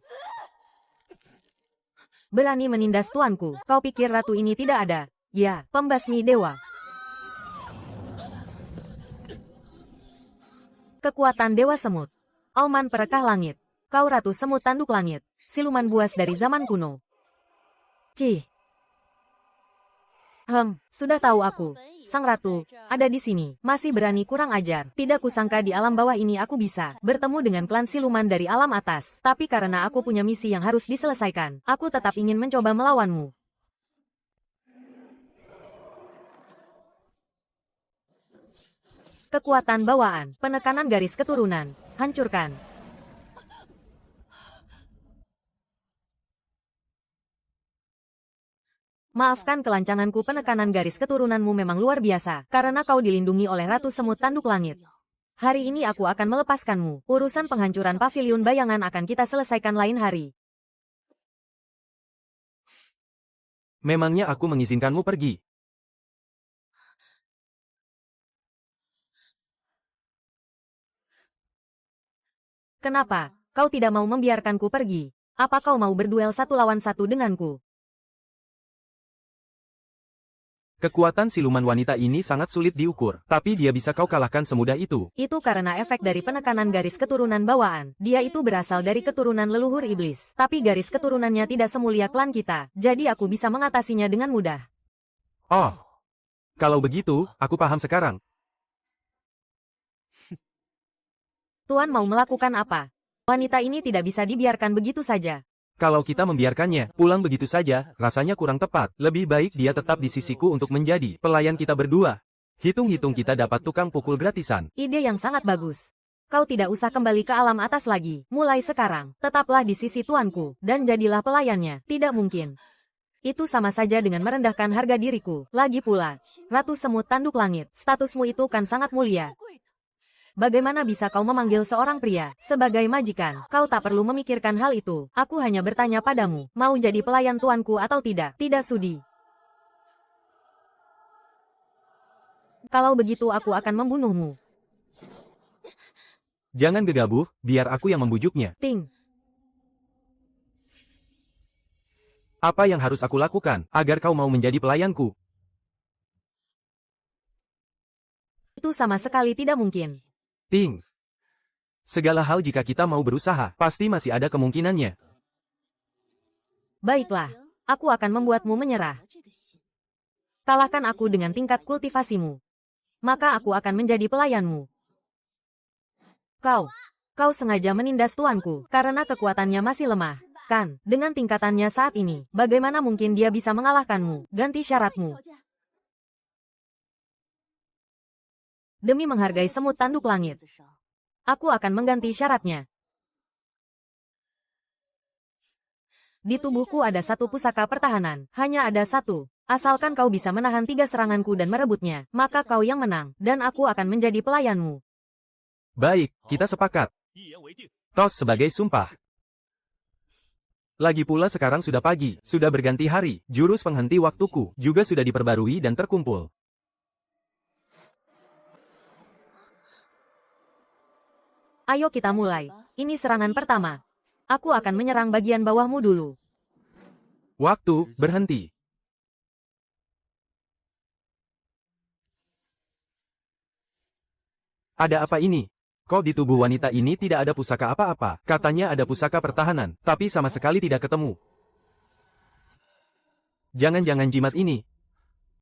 B: Berani menindas tuanku. Kau pikir ratu ini tidak ada? Ya, pembasmi dewa. Kekuatan Dewa Semut. Auman perekah langit. Kau ratu semut tanduk langit. Siluman buas dari zaman kuno. Cih. Sudah tahu aku. Sang Ratu, ada di sini. Masih berani kurang ajar. Tidak kusangka di alam bawah ini aku bisa bertemu dengan klan siluman dari alam atas. Tapi karena aku punya misi yang harus diselesaikan, aku tetap ingin mencoba melawanmu. Kekuatan bawaan, penekanan garis keturunan, hancurkan. Maafkan kelancanganku, penekanan garis keturunanmu memang luar biasa, karena kau dilindungi oleh Ratu Semut Tanduk Langit. Hari ini aku akan melepaskanmu. Urusan penghancuran pavilion bayangan akan kita selesaikan lain hari.
A: Memangnya aku mengizinkanmu pergi?
B: Kenapa? Kau tidak mau membiarkanku pergi? Apa kau mau berduel 1 lawan 1 denganku?
A: Kekuatan siluman wanita ini sangat sulit diukur, tapi dia bisa kau kalahkan semudah itu.
B: Itu karena efek dari penekanan garis keturunan bawaan. Dia itu berasal dari keturunan leluhur iblis. Tapi garis keturunannya tidak semulia klan kita, jadi aku bisa mengatasinya dengan mudah.
A: Oh, kalau begitu, aku paham sekarang.
B: Tuan mau melakukan apa? Wanita ini tidak bisa dibiarkan begitu saja.
A: Kalau kita membiarkannya pulang begitu saja, rasanya kurang tepat. Lebih baik dia tetap di sisiku untuk menjadi pelayan kita berdua. Hitung-hitung kita dapat tukang pukul gratisan.
B: Ide yang sangat bagus. Kau tidak usah kembali ke alam atas lagi. Mulai sekarang, tetaplah di sisi tuanku, dan jadilah pelayannya. Tidak mungkin. Itu sama saja dengan merendahkan harga diriku. Lagi pula, Ratu Semut Tanduk Langit, statusmu itu kan sangat mulia. Bagaimana bisa kau memanggil seorang pria sebagai majikan? Kau tak perlu memikirkan hal itu. Aku hanya bertanya padamu, mau jadi pelayan tuanku atau tidak? Tidak sudi. Kalau begitu aku akan membunuhmu.
A: Jangan gegabah, biar aku yang membujuknya.
B: Ting.
A: Apa yang harus aku lakukan agar kau mau menjadi pelayanku?
B: Itu sama sekali tidak mungkin.
A: Ting. Segala hal jika kita mau berusaha, pasti masih ada kemungkinannya.
B: Baiklah, aku akan membuatmu menyerah. Kalahkan aku dengan tingkat kultivasimu. Maka aku akan menjadi pelayanmu. Kau sengaja menindas tuanku, karena kekuatannya masih lemah. Kan, dengan tingkatannya saat ini, bagaimana mungkin dia bisa mengalahkanmu? Ganti syaratmu. Demi menghargai semut tanduk langit, aku akan mengganti syaratnya. Di tubuhku ada 1 pusaka pertahanan, hanya ada 1. Asalkan kau bisa menahan 3 seranganku dan merebutnya, maka kau yang menang, dan aku akan menjadi pelayanmu.
A: Baik, kita sepakat. Tos sebagai sumpah. Lagi pula sekarang sudah pagi, sudah berganti hari, jurus penghenti waktuku juga sudah diperbarui dan terkumpul.
B: Ayo kita mulai. Ini serangan pertama. Aku akan menyerang bagian bawahmu dulu.
A: Waktu berhenti. Ada apa ini? Kok di tubuh wanita ini tidak ada pusaka apa-apa? Katanya ada pusaka pertahanan, tapi sama sekali tidak ketemu. Jangan-jangan jimat ini.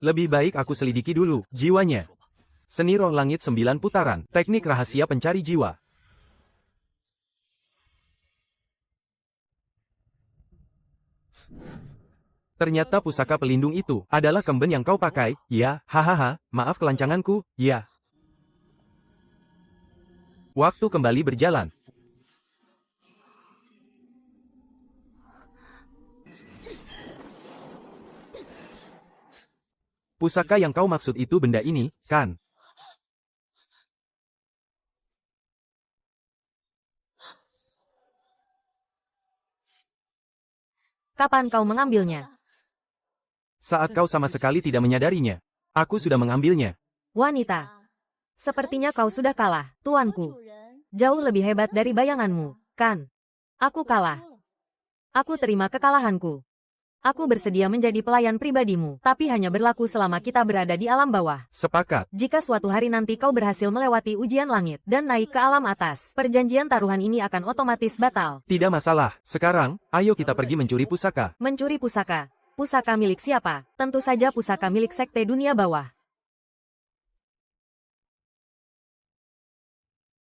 A: Lebih baik aku selidiki dulu jiwanya. Seni roh langit 9 putaran, teknik rahasia pencari jiwa. Ternyata pusaka pelindung itu adalah kemben yang kau pakai, ya, hahaha, maaf kelancanganku, ya. Waktu kembali berjalan. Pusaka yang kau maksud itu benda ini, kan?
B: Kapan kau mengambilnya?
A: Saat kau sama sekali tidak menyadarinya, aku sudah mengambilnya.
B: Wanita. Sepertinya kau sudah kalah, tuanku. Jauh lebih hebat dari bayanganmu, kan? Aku kalah. Aku terima kekalahanku. Aku bersedia menjadi pelayan pribadimu, tapi hanya berlaku selama kita berada di alam bawah.
A: Sepakat.
B: Jika suatu hari nanti kau berhasil melewati ujian langit dan naik ke alam atas, perjanjian taruhan ini akan otomatis batal.
A: Tidak masalah. Sekarang, ayo kita pergi mencuri pusaka.
B: Mencuri pusaka. Pusaka milik siapa? Tentu saja pusaka milik Sekte Dunia Bawah.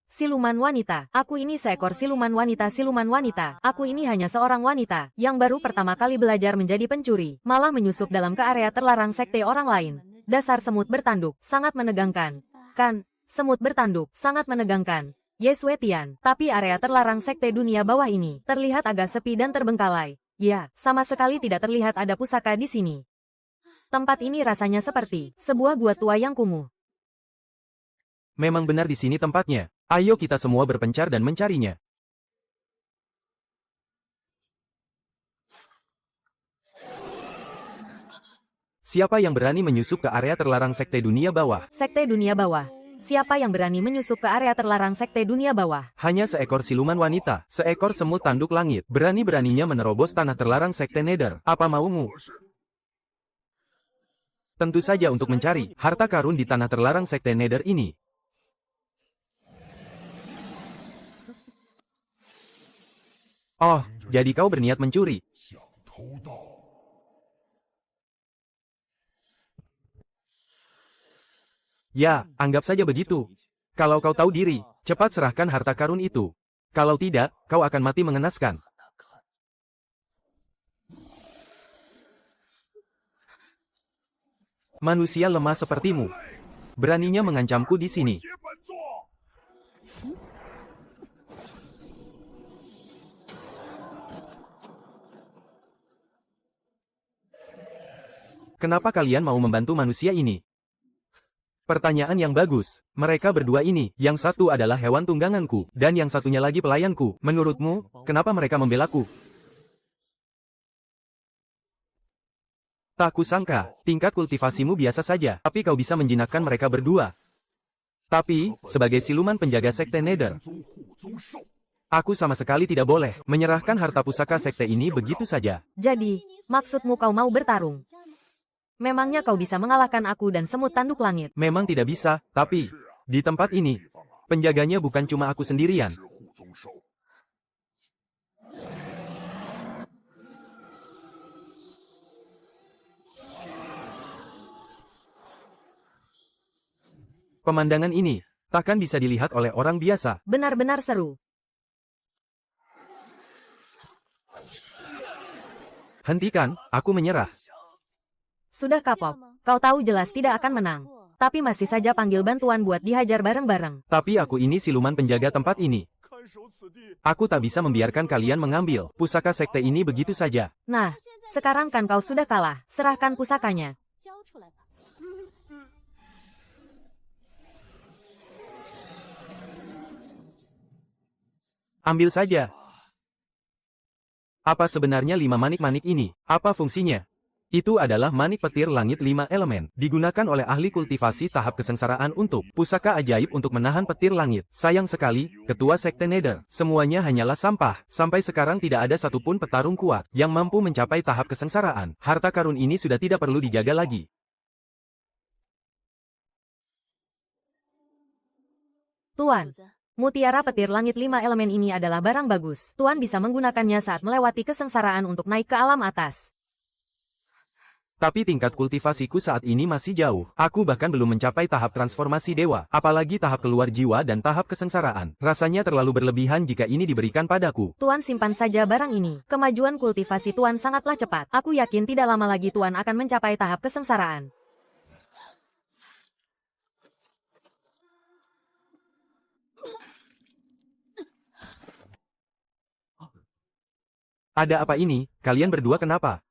B: Siluman wanita. Aku ini seekor siluman wanita. Siluman wanita. Aku ini hanya seorang wanita yang baru pertama kali belajar menjadi pencuri, malah menyusup dalam ke area terlarang sekte orang lain. Dasar semut bertanduk, sangat menegangkan. Kan, semut bertanduk, sangat menegangkan. Yeswetian, tapi area terlarang sekte dunia bawah ini terlihat agak sepi dan terbengkalai. Ya, sama sekali tidak terlihat ada pusaka di sini. Tempat ini rasanya seperti sebuah gua tua yang kumuh.
A: Memang benar di sini tempatnya. Ayo kita semua berpencar dan mencarinya. Siapa yang berani menyusup ke area terlarang sekte dunia bawah?
B: Sekte dunia bawah. Siapa yang berani menyusup ke area terlarang sekte dunia bawah?
A: Hanya seekor siluman wanita, seekor semut tanduk langit. Berani-beraninya menerobos tanah terlarang sekte Nether. Apa maumu? Tentu saja untuk mencari harta karun di tanah terlarang sekte Nether ini. Oh, jadi kau berniat mencuri. Ya, anggap saja begitu. Kalau kau tahu diri, cepat serahkan harta karun itu. Kalau tidak, kau akan mati mengenaskan. Manusia lemah sepertimu. Beraninya mengancamku di sini. Kenapa kalian mau membantu manusia ini? Pertanyaan yang bagus. Mereka berdua ini, yang satu adalah hewan tungganganku, dan yang satunya lagi pelayanku. Menurutmu, kenapa mereka membelaku? Tak kusangka, tingkat kultivasimu biasa saja, tapi kau bisa menjinakkan mereka berdua. Tapi, sebagai siluman penjaga sekte Nether, aku sama sekali tidak boleh menyerahkan harta pusaka sekte ini begitu saja.
B: Jadi, maksudmu kau mau bertarung? Memangnya kau bisa mengalahkan aku dan semut tanduk langit?
A: Memang tidak bisa, tapi di tempat ini, penjaganya bukan cuma aku sendirian. Pemandangan ini takkan bisa dilihat oleh orang biasa.
B: Benar-benar seru.
A: Hentikan, aku menyerah.
B: Sudah kapok, kau tahu jelas tidak akan menang. Tapi masih saja panggil bantuan buat dihajar bareng-bareng.
A: Tapi aku ini siluman penjaga tempat ini. Aku tak bisa membiarkan kalian mengambil pusaka sekte ini begitu saja.
B: Nah, sekarang kan kau sudah kalah, serahkan pusakanya.
A: Ambil saja. Apa sebenarnya 5 manik-manik ini? Apa fungsinya? Itu adalah manik petir langit 5 elemen. Digunakan oleh ahli kultivasi tahap kesengsaraan untuk pusaka ajaib untuk menahan petir langit. Sayang sekali, ketua sekte Nether, semuanya hanyalah sampah. Sampai sekarang tidak ada satupun petarung kuat yang mampu mencapai tahap kesengsaraan. Harta karun ini sudah tidak perlu dijaga lagi.
B: Tuan, mutiara petir langit 5 elemen ini adalah barang bagus. Tuan bisa menggunakannya saat melewati kesengsaraan untuk naik ke alam atas.
A: Tapi tingkat kultivasiku saat ini masih jauh. Aku bahkan belum mencapai tahap transformasi dewa, apalagi tahap keluar jiwa dan tahap kesengsaraan. Rasanya terlalu berlebihan jika ini diberikan padaku.
B: Tuan simpan saja barang ini. Kemajuan kultivasi Tuan sangatlah cepat. Aku yakin tidak lama lagi Tuan akan mencapai tahap kesengsaraan.
A: Ada apa ini? Kalian berdua kenapa?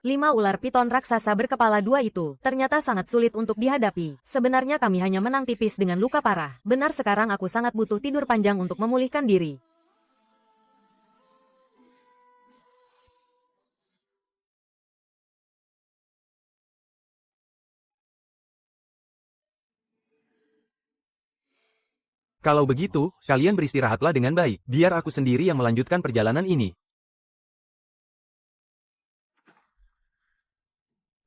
B: 5 ular piton raksasa berkepala 2 itu ternyata sangat sulit untuk dihadapi. Sebenarnya kami hanya menang tipis dengan luka parah. Benar sekarang aku sangat butuh tidur panjang untuk memulihkan diri.
A: Kalau begitu, kalian beristirahatlah dengan baik. Biar aku sendiri yang melanjutkan perjalanan ini.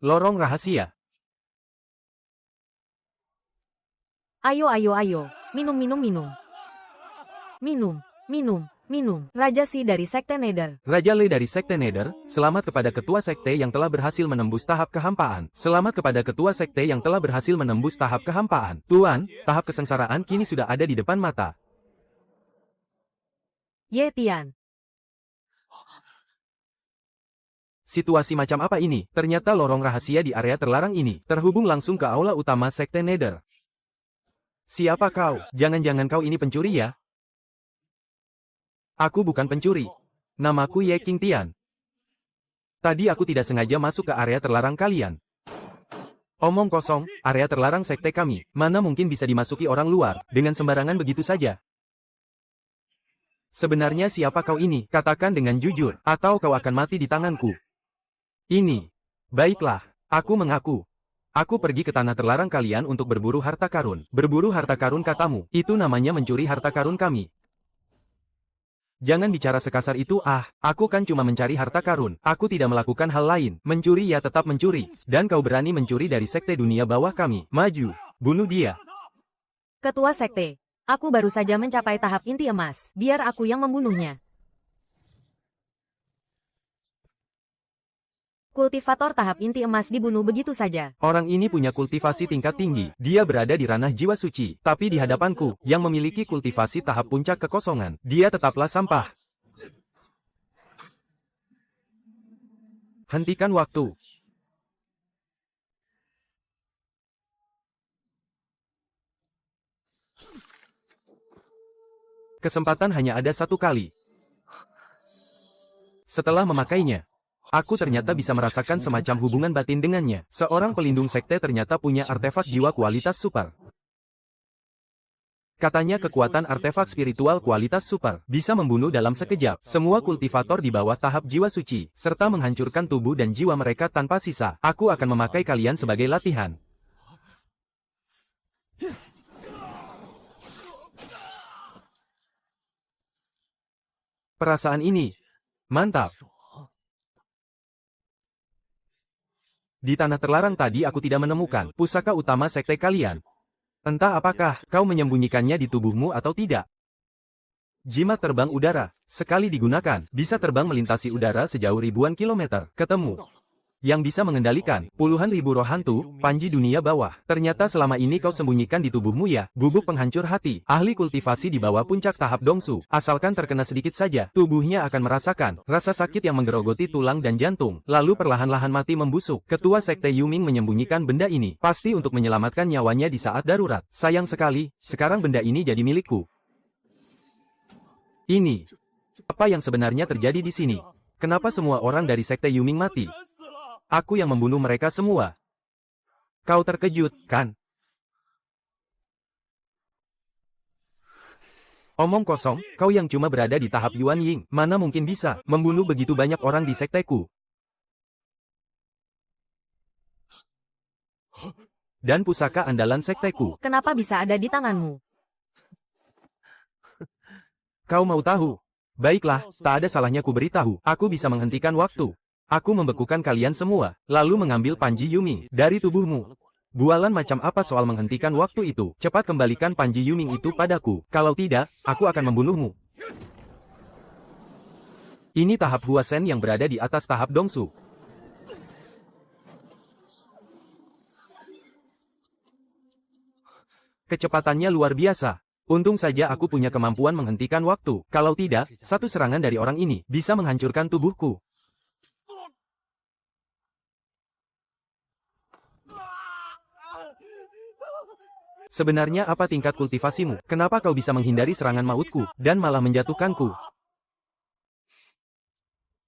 A: Lorong rahasia.
B: Ayo, ayo, ayo. Minum, minum, minum. Minum, minum. Minum. Raja Si dari Sekte Nether.
A: Raja Le dari Sekte Nether, selamat kepada ketua sekte yang telah berhasil menembus tahap kehampaan. Selamat kepada ketua sekte yang telah berhasil menembus tahap kehampaan. Tuan, tahap kesengsaraan kini sudah ada di depan mata.
B: Ye Tian.
A: Situasi macam apa ini? Ternyata lorong rahasia di area terlarang ini terhubung langsung ke aula utama Sekte Nether. Siapa kau? Jangan-jangan kau ini pencuri ya? Aku bukan pencuri. Namaku Ye Qingtian. Tadi aku tidak sengaja masuk ke area terlarang kalian. Omong kosong, area terlarang sekte kami. Mana mungkin bisa dimasuki orang luar dengan sembarangan begitu saja? Sebenarnya siapa kau ini? Katakan dengan jujur, atau kau akan mati di tanganku. Ini. Baiklah, aku mengaku. Aku pergi ke tanah terlarang kalian untuk berburu harta karun. Berburu harta karun katamu, itu namanya mencuri harta karun kami. Jangan bicara sekasar itu, aku kan cuma mencari harta karun. Aku tidak melakukan hal lain. Mencuri ya tetap mencuri. Dan kau berani mencuri dari sekte dunia bawah kami. Maju, bunuh dia.
B: Ketua sekte. Aku baru saja mencapai tahap inti emas. Biar aku yang membunuhnya. Kultivator tahap inti emas dibunuh begitu saja.
A: Orang ini punya kultivasi tingkat tinggi. Dia berada di ranah jiwa suci. Tapi di hadapanku, yang memiliki kultivasi tahap puncak kekosongan, dia tetaplah sampah. Hentikan waktu. Kesempatan hanya ada satu kali. Setelah memakainya, aku ternyata bisa merasakan semacam hubungan batin dengannya. Seorang pelindung sekte ternyata punya artefak jiwa kualitas super. Katanya kekuatan artefak spiritual kualitas super bisa membunuh dalam sekejap semua kultivator di bawah tahap jiwa suci, serta menghancurkan tubuh dan jiwa mereka tanpa sisa. Aku akan memakai kalian sebagai latihan. Perasaan ini mantap. Di tanah terlarang tadi aku tidak menemukan pusaka utama sekte kalian. Entah apakah kau menyembunyikannya di tubuhmu atau tidak. Jimat terbang udara, sekali digunakan, bisa terbang melintasi udara sejauh ribuan kilometer. Ketemu. Yang bisa mengendalikan puluhan ribu roh hantu, panji dunia bawah. Ternyata selama ini kau sembunyikan di tubuhmu ya, bubuk penghancur hati, ahli kultivasi di bawah puncak tahap dongsu. Asalkan terkena sedikit saja, tubuhnya akan merasakan rasa sakit yang menggerogoti tulang dan jantung, lalu perlahan-lahan mati membusuk. Ketua sekte Yuming menyembunyikan benda ini, pasti untuk menyelamatkan nyawanya di saat darurat. Sayang sekali, sekarang benda ini jadi milikku. Ini. Apa yang sebenarnya terjadi di sini? Kenapa semua orang dari sekte Yuming mati? Aku yang membunuh mereka semua. Kau terkejut, kan? Omong kosong, kau yang cuma berada di tahap Yuan Ying, mana mungkin bisa membunuh begitu banyak orang di sekteku. Dan pusaka andalan sekteku.
B: Kenapa bisa ada di tanganmu?
A: Kau mau tahu? Baiklah, tak ada salahnya ku beritahu. Aku bisa menghentikan waktu. Aku membekukan kalian semua, lalu mengambil panji Yuming dari tubuhmu. Bualan macam apa soal menghentikan waktu itu? Cepat kembalikan panji Yuming itu padaku. Kalau tidak, aku akan membunuhmu. Ini tahap Huasen yang berada di atas tahap Dongsu. Kecepatannya luar biasa. Untung saja aku punya kemampuan menghentikan waktu. Kalau tidak, satu serangan dari orang ini bisa menghancurkan tubuhku. Sebenarnya apa tingkat kultivasimu? Kenapa kau bisa menghindari serangan mautku, dan malah menjatuhkanku?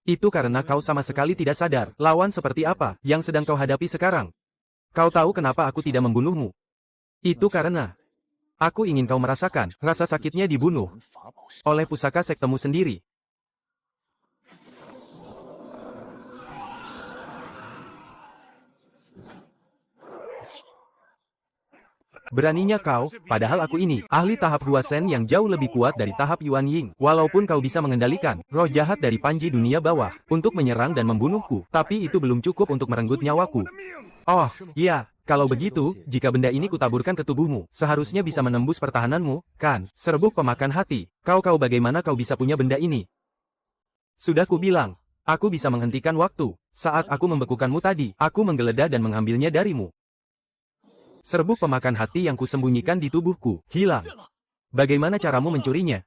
A: Itu karena kau sama sekali tidak sadar, lawan seperti apa yang sedang kau hadapi sekarang. Kau tahu kenapa aku tidak membunuhmu? Itu karena aku ingin kau merasakan rasa sakitnya dibunuh oleh pusaka sektemu sendiri. Beraninya kau, padahal aku ini ahli tahap Huasen yang jauh lebih kuat dari tahap Yuan Ying. Walaupun kau bisa mengendalikan roh jahat dari panji dunia bawah untuk menyerang dan membunuhku, tapi itu belum cukup untuk merenggut nyawaku. Oh, iya, Kalau begitu, jika benda ini kutaburkan ke tubuhmu, seharusnya bisa menembus pertahananmu, kan? Serbuk pemakan hati. Kau bagaimana kau bisa punya benda ini? Sudah kubilang, aku bisa menghentikan waktu. Saat aku membekukanmu tadi, aku menggeledah dan mengambilnya darimu. Serbuk pemakan hati yang kusembunyikan di tubuhku, hilang. Bagaimana caramu mencurinya?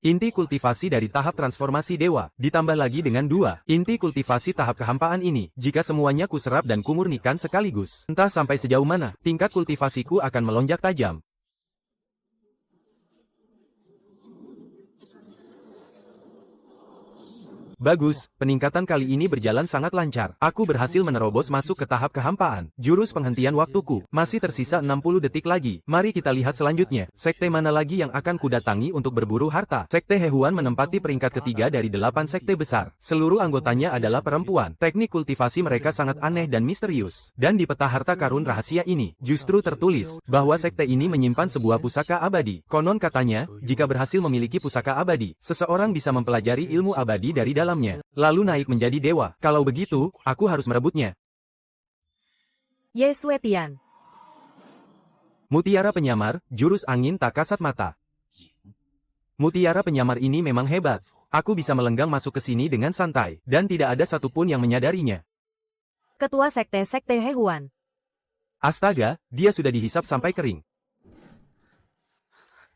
A: Inti kultivasi dari tahap transformasi dewa, ditambah lagi dengan 2 inti kultivasi tahap kehampaan ini. Jika semuanya kuserap dan kumurnikan sekaligus, entah sampai sejauh mana, tingkat kultivasiku akan melonjak tajam. Bagus, peningkatan kali ini berjalan sangat lancar. Aku berhasil menerobos masuk ke tahap kehampaan. Jurus penghentian waktuku. Masih tersisa 60 detik lagi. Mari kita lihat selanjutnya. Sekte mana lagi yang akan kudatangi untuk berburu harta? Sekte Hehuan menempati peringkat ketiga dari 8 sekte besar. Seluruh anggotanya adalah perempuan. Teknik kultivasi mereka sangat aneh dan misterius. Dan di peta harta karun rahasia ini, justru tertulis bahwa sekte ini menyimpan sebuah pusaka abadi. Konon katanya, jika berhasil memiliki pusaka abadi, seseorang bisa mempelajari ilmu abadi dari dalam lalu naik menjadi dewa. Kalau begitu, aku harus merebutnya.
B: Ye Suetian.
A: Mutiara penyamar, jurus angin tak kasat mata. Mutiara penyamar ini memang hebat. Aku bisa melenggang masuk ke sini dengan santai, dan tidak ada satupun yang menyadarinya.
B: Ketua Sekte Hehuan.
A: Astaga, dia sudah dihisap sampai kering.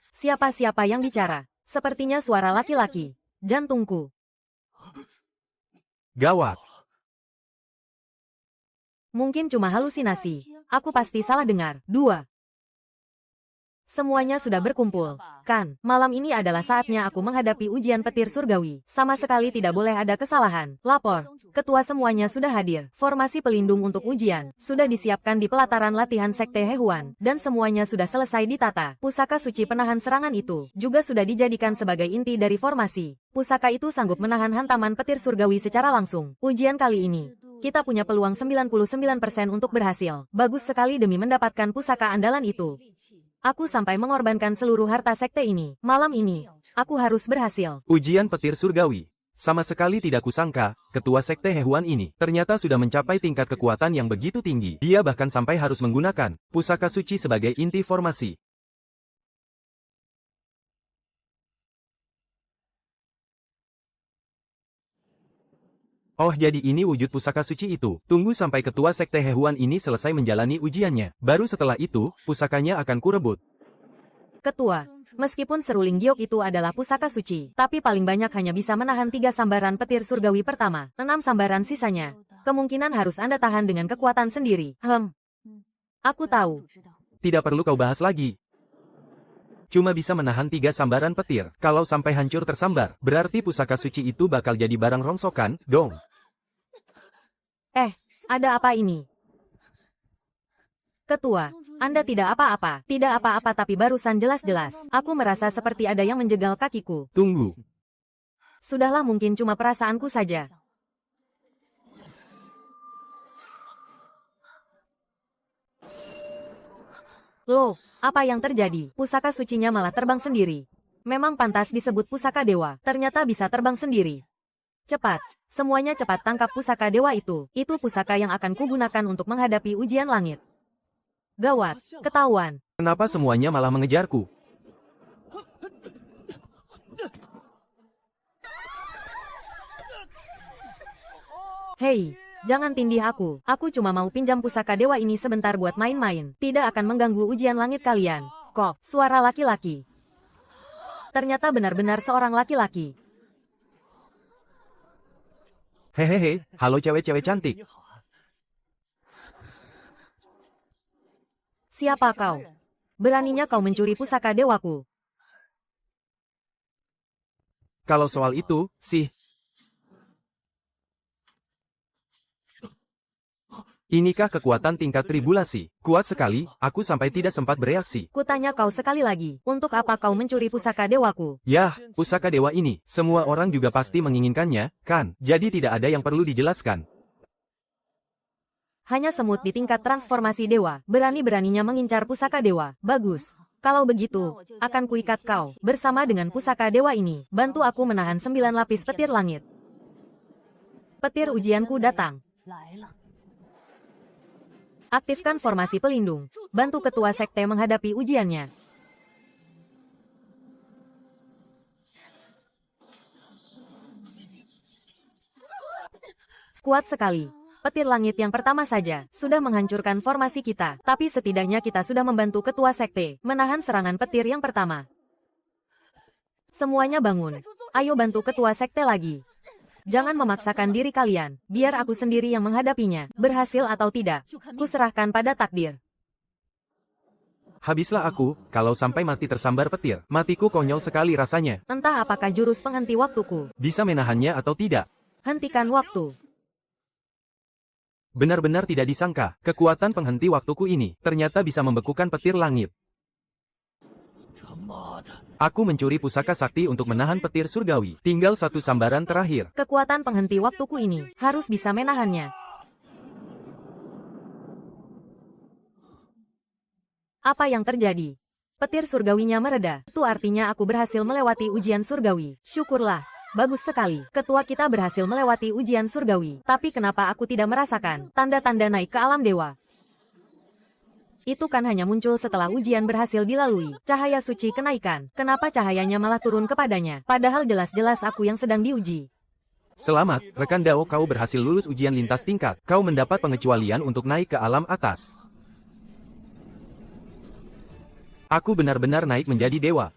B: Siapa yang bicara? Sepertinya suara laki-laki. Jantungku.
A: Gawat.
B: Mungkin cuma halusinasi. Aku pasti salah dengar. 2. Semuanya sudah berkumpul, kan? Malam ini adalah saatnya aku menghadapi ujian petir surgawi. Sama sekali tidak boleh ada kesalahan. Lapor. Ketua semuanya sudah hadir. Formasi pelindung untuk ujian sudah disiapkan di pelataran latihan Sekte Hehuan. Dan semuanya sudah selesai ditata. Pusaka suci penahan serangan itu juga sudah dijadikan sebagai inti dari formasi. Pusaka itu sanggup menahan hantaman petir surgawi secara langsung. Ujian kali ini, kita punya peluang 99% untuk berhasil. Bagus sekali demi mendapatkan pusaka andalan itu. Aku sampai mengorbankan seluruh harta sekte ini. Malam ini, aku harus berhasil.
A: Ujian petir surgawi. Sama sekali tidak kusangka, ketua sekte Hehuan ini ternyata sudah mencapai tingkat kekuatan yang begitu tinggi. Dia bahkan sampai harus menggunakan pusaka suci sebagai inti formasi. Oh, jadi ini wujud pusaka suci itu. Tunggu sampai ketua sekte Hehuan ini selesai menjalani ujiannya. Baru setelah itu, pusakanya akan kurebut.
B: Ketua, meskipun seruling giok itu adalah pusaka suci, tapi paling banyak hanya bisa menahan 3 sambaran petir surgawi pertama, 6 sambaran sisanya. Kemungkinan harus Anda tahan dengan kekuatan sendiri. Aku tahu.
A: Tidak perlu kau bahas lagi. Cuma bisa menahan 3 sambaran petir. Kalau sampai hancur tersambar, berarti pusaka suci itu bakal jadi barang rongsokan, dong.
B: Ada apa ini? Ketua, Anda tidak apa-apa. Tidak apa-apa tapi barusan jelas-jelas. Aku merasa seperti ada yang menjegal kakiku.
A: Tunggu.
B: Sudahlah mungkin cuma perasaanku saja. Loh, apa yang terjadi? Pusaka sucinya malah terbang sendiri. Memang pantas disebut pusaka dewa. Ternyata bisa terbang sendiri. Cepat. Semuanya cepat tangkap pusaka dewa itu. Itu pusaka yang akan kugunakan untuk menghadapi ujian langit. Gawat, ketahuan.
A: Kenapa semuanya malah mengejarku?
B: Hei, jangan tindih aku. Aku cuma mau pinjam pusaka dewa ini sebentar buat main-main. Tidak akan mengganggu ujian langit kalian. Kok, suara laki-laki. Ternyata benar-benar seorang laki-laki.
A: Hehehe, halo cewek-cewek cantik.
B: Siapa kau? Beraninya kau mencuri pusaka dewaku.
A: Kalau soal itu, sih. Inikah kekuatan tingkat tribulasi? Kuat sekali, aku sampai tidak sempat bereaksi.
B: Kutanya kau sekali lagi, untuk apa kau mencuri pusaka dewaku?
A: Yah, pusaka dewa ini, semua orang juga pasti menginginkannya, kan? Jadi tidak ada yang perlu dijelaskan.
B: Hanya semut di tingkat transformasi dewa, berani-beraninya mengincar pusaka dewa. Bagus. Kalau begitu, akan kuikat kau. Bersama dengan pusaka dewa ini, bantu aku menahan 9 lapis petir langit. Petir ujianku datang. Aktifkan formasi pelindung. Bantu ketua sekte menghadapi ujiannya. Kuat sekali. Petir langit yang pertama saja sudah menghancurkan formasi kita. Tapi setidaknya kita sudah membantu ketua sekte menahan serangan petir yang pertama. Semuanya bangun. Ayo bantu ketua sekte lagi. Jangan memaksakan diri kalian. Biar aku sendiri yang menghadapinya. Berhasil atau tidak, kuserahkan pada takdir.
A: Habislah aku, kalau sampai mati tersambar petir. Matiku konyol sekali rasanya.
B: Entah apakah jurus penghenti waktuku.
A: Bisa menahannya atau tidak?
B: Hentikan waktu.
A: Benar-benar tidak disangka, kekuatan penghenti waktuku ini ternyata bisa membekukan petir langit. Aku mencuri pusaka sakti untuk menahan petir surgawi. Tinggal satu sambaran terakhir.
B: Kekuatan penghenti waktuku ini harus bisa menahannya. Apa yang terjadi? Petir surgawinya mereda. Itu artinya aku berhasil melewati ujian surgawi. Syukurlah. Bagus sekali. Ketua kita berhasil melewati ujian surgawi. Tapi kenapa aku tidak merasakan tanda-tanda naik ke alam dewa? Itu kan hanya muncul setelah ujian berhasil dilalui. Cahaya suci kenaikan. Kenapa cahayanya malah turun kepadanya? Padahal jelas-jelas aku yang sedang diuji.
A: Selamat, rekan Dao, kau berhasil lulus ujian lintas tingkat. Kau mendapat pengecualian untuk naik ke alam atas. Aku benar-benar naik menjadi dewa.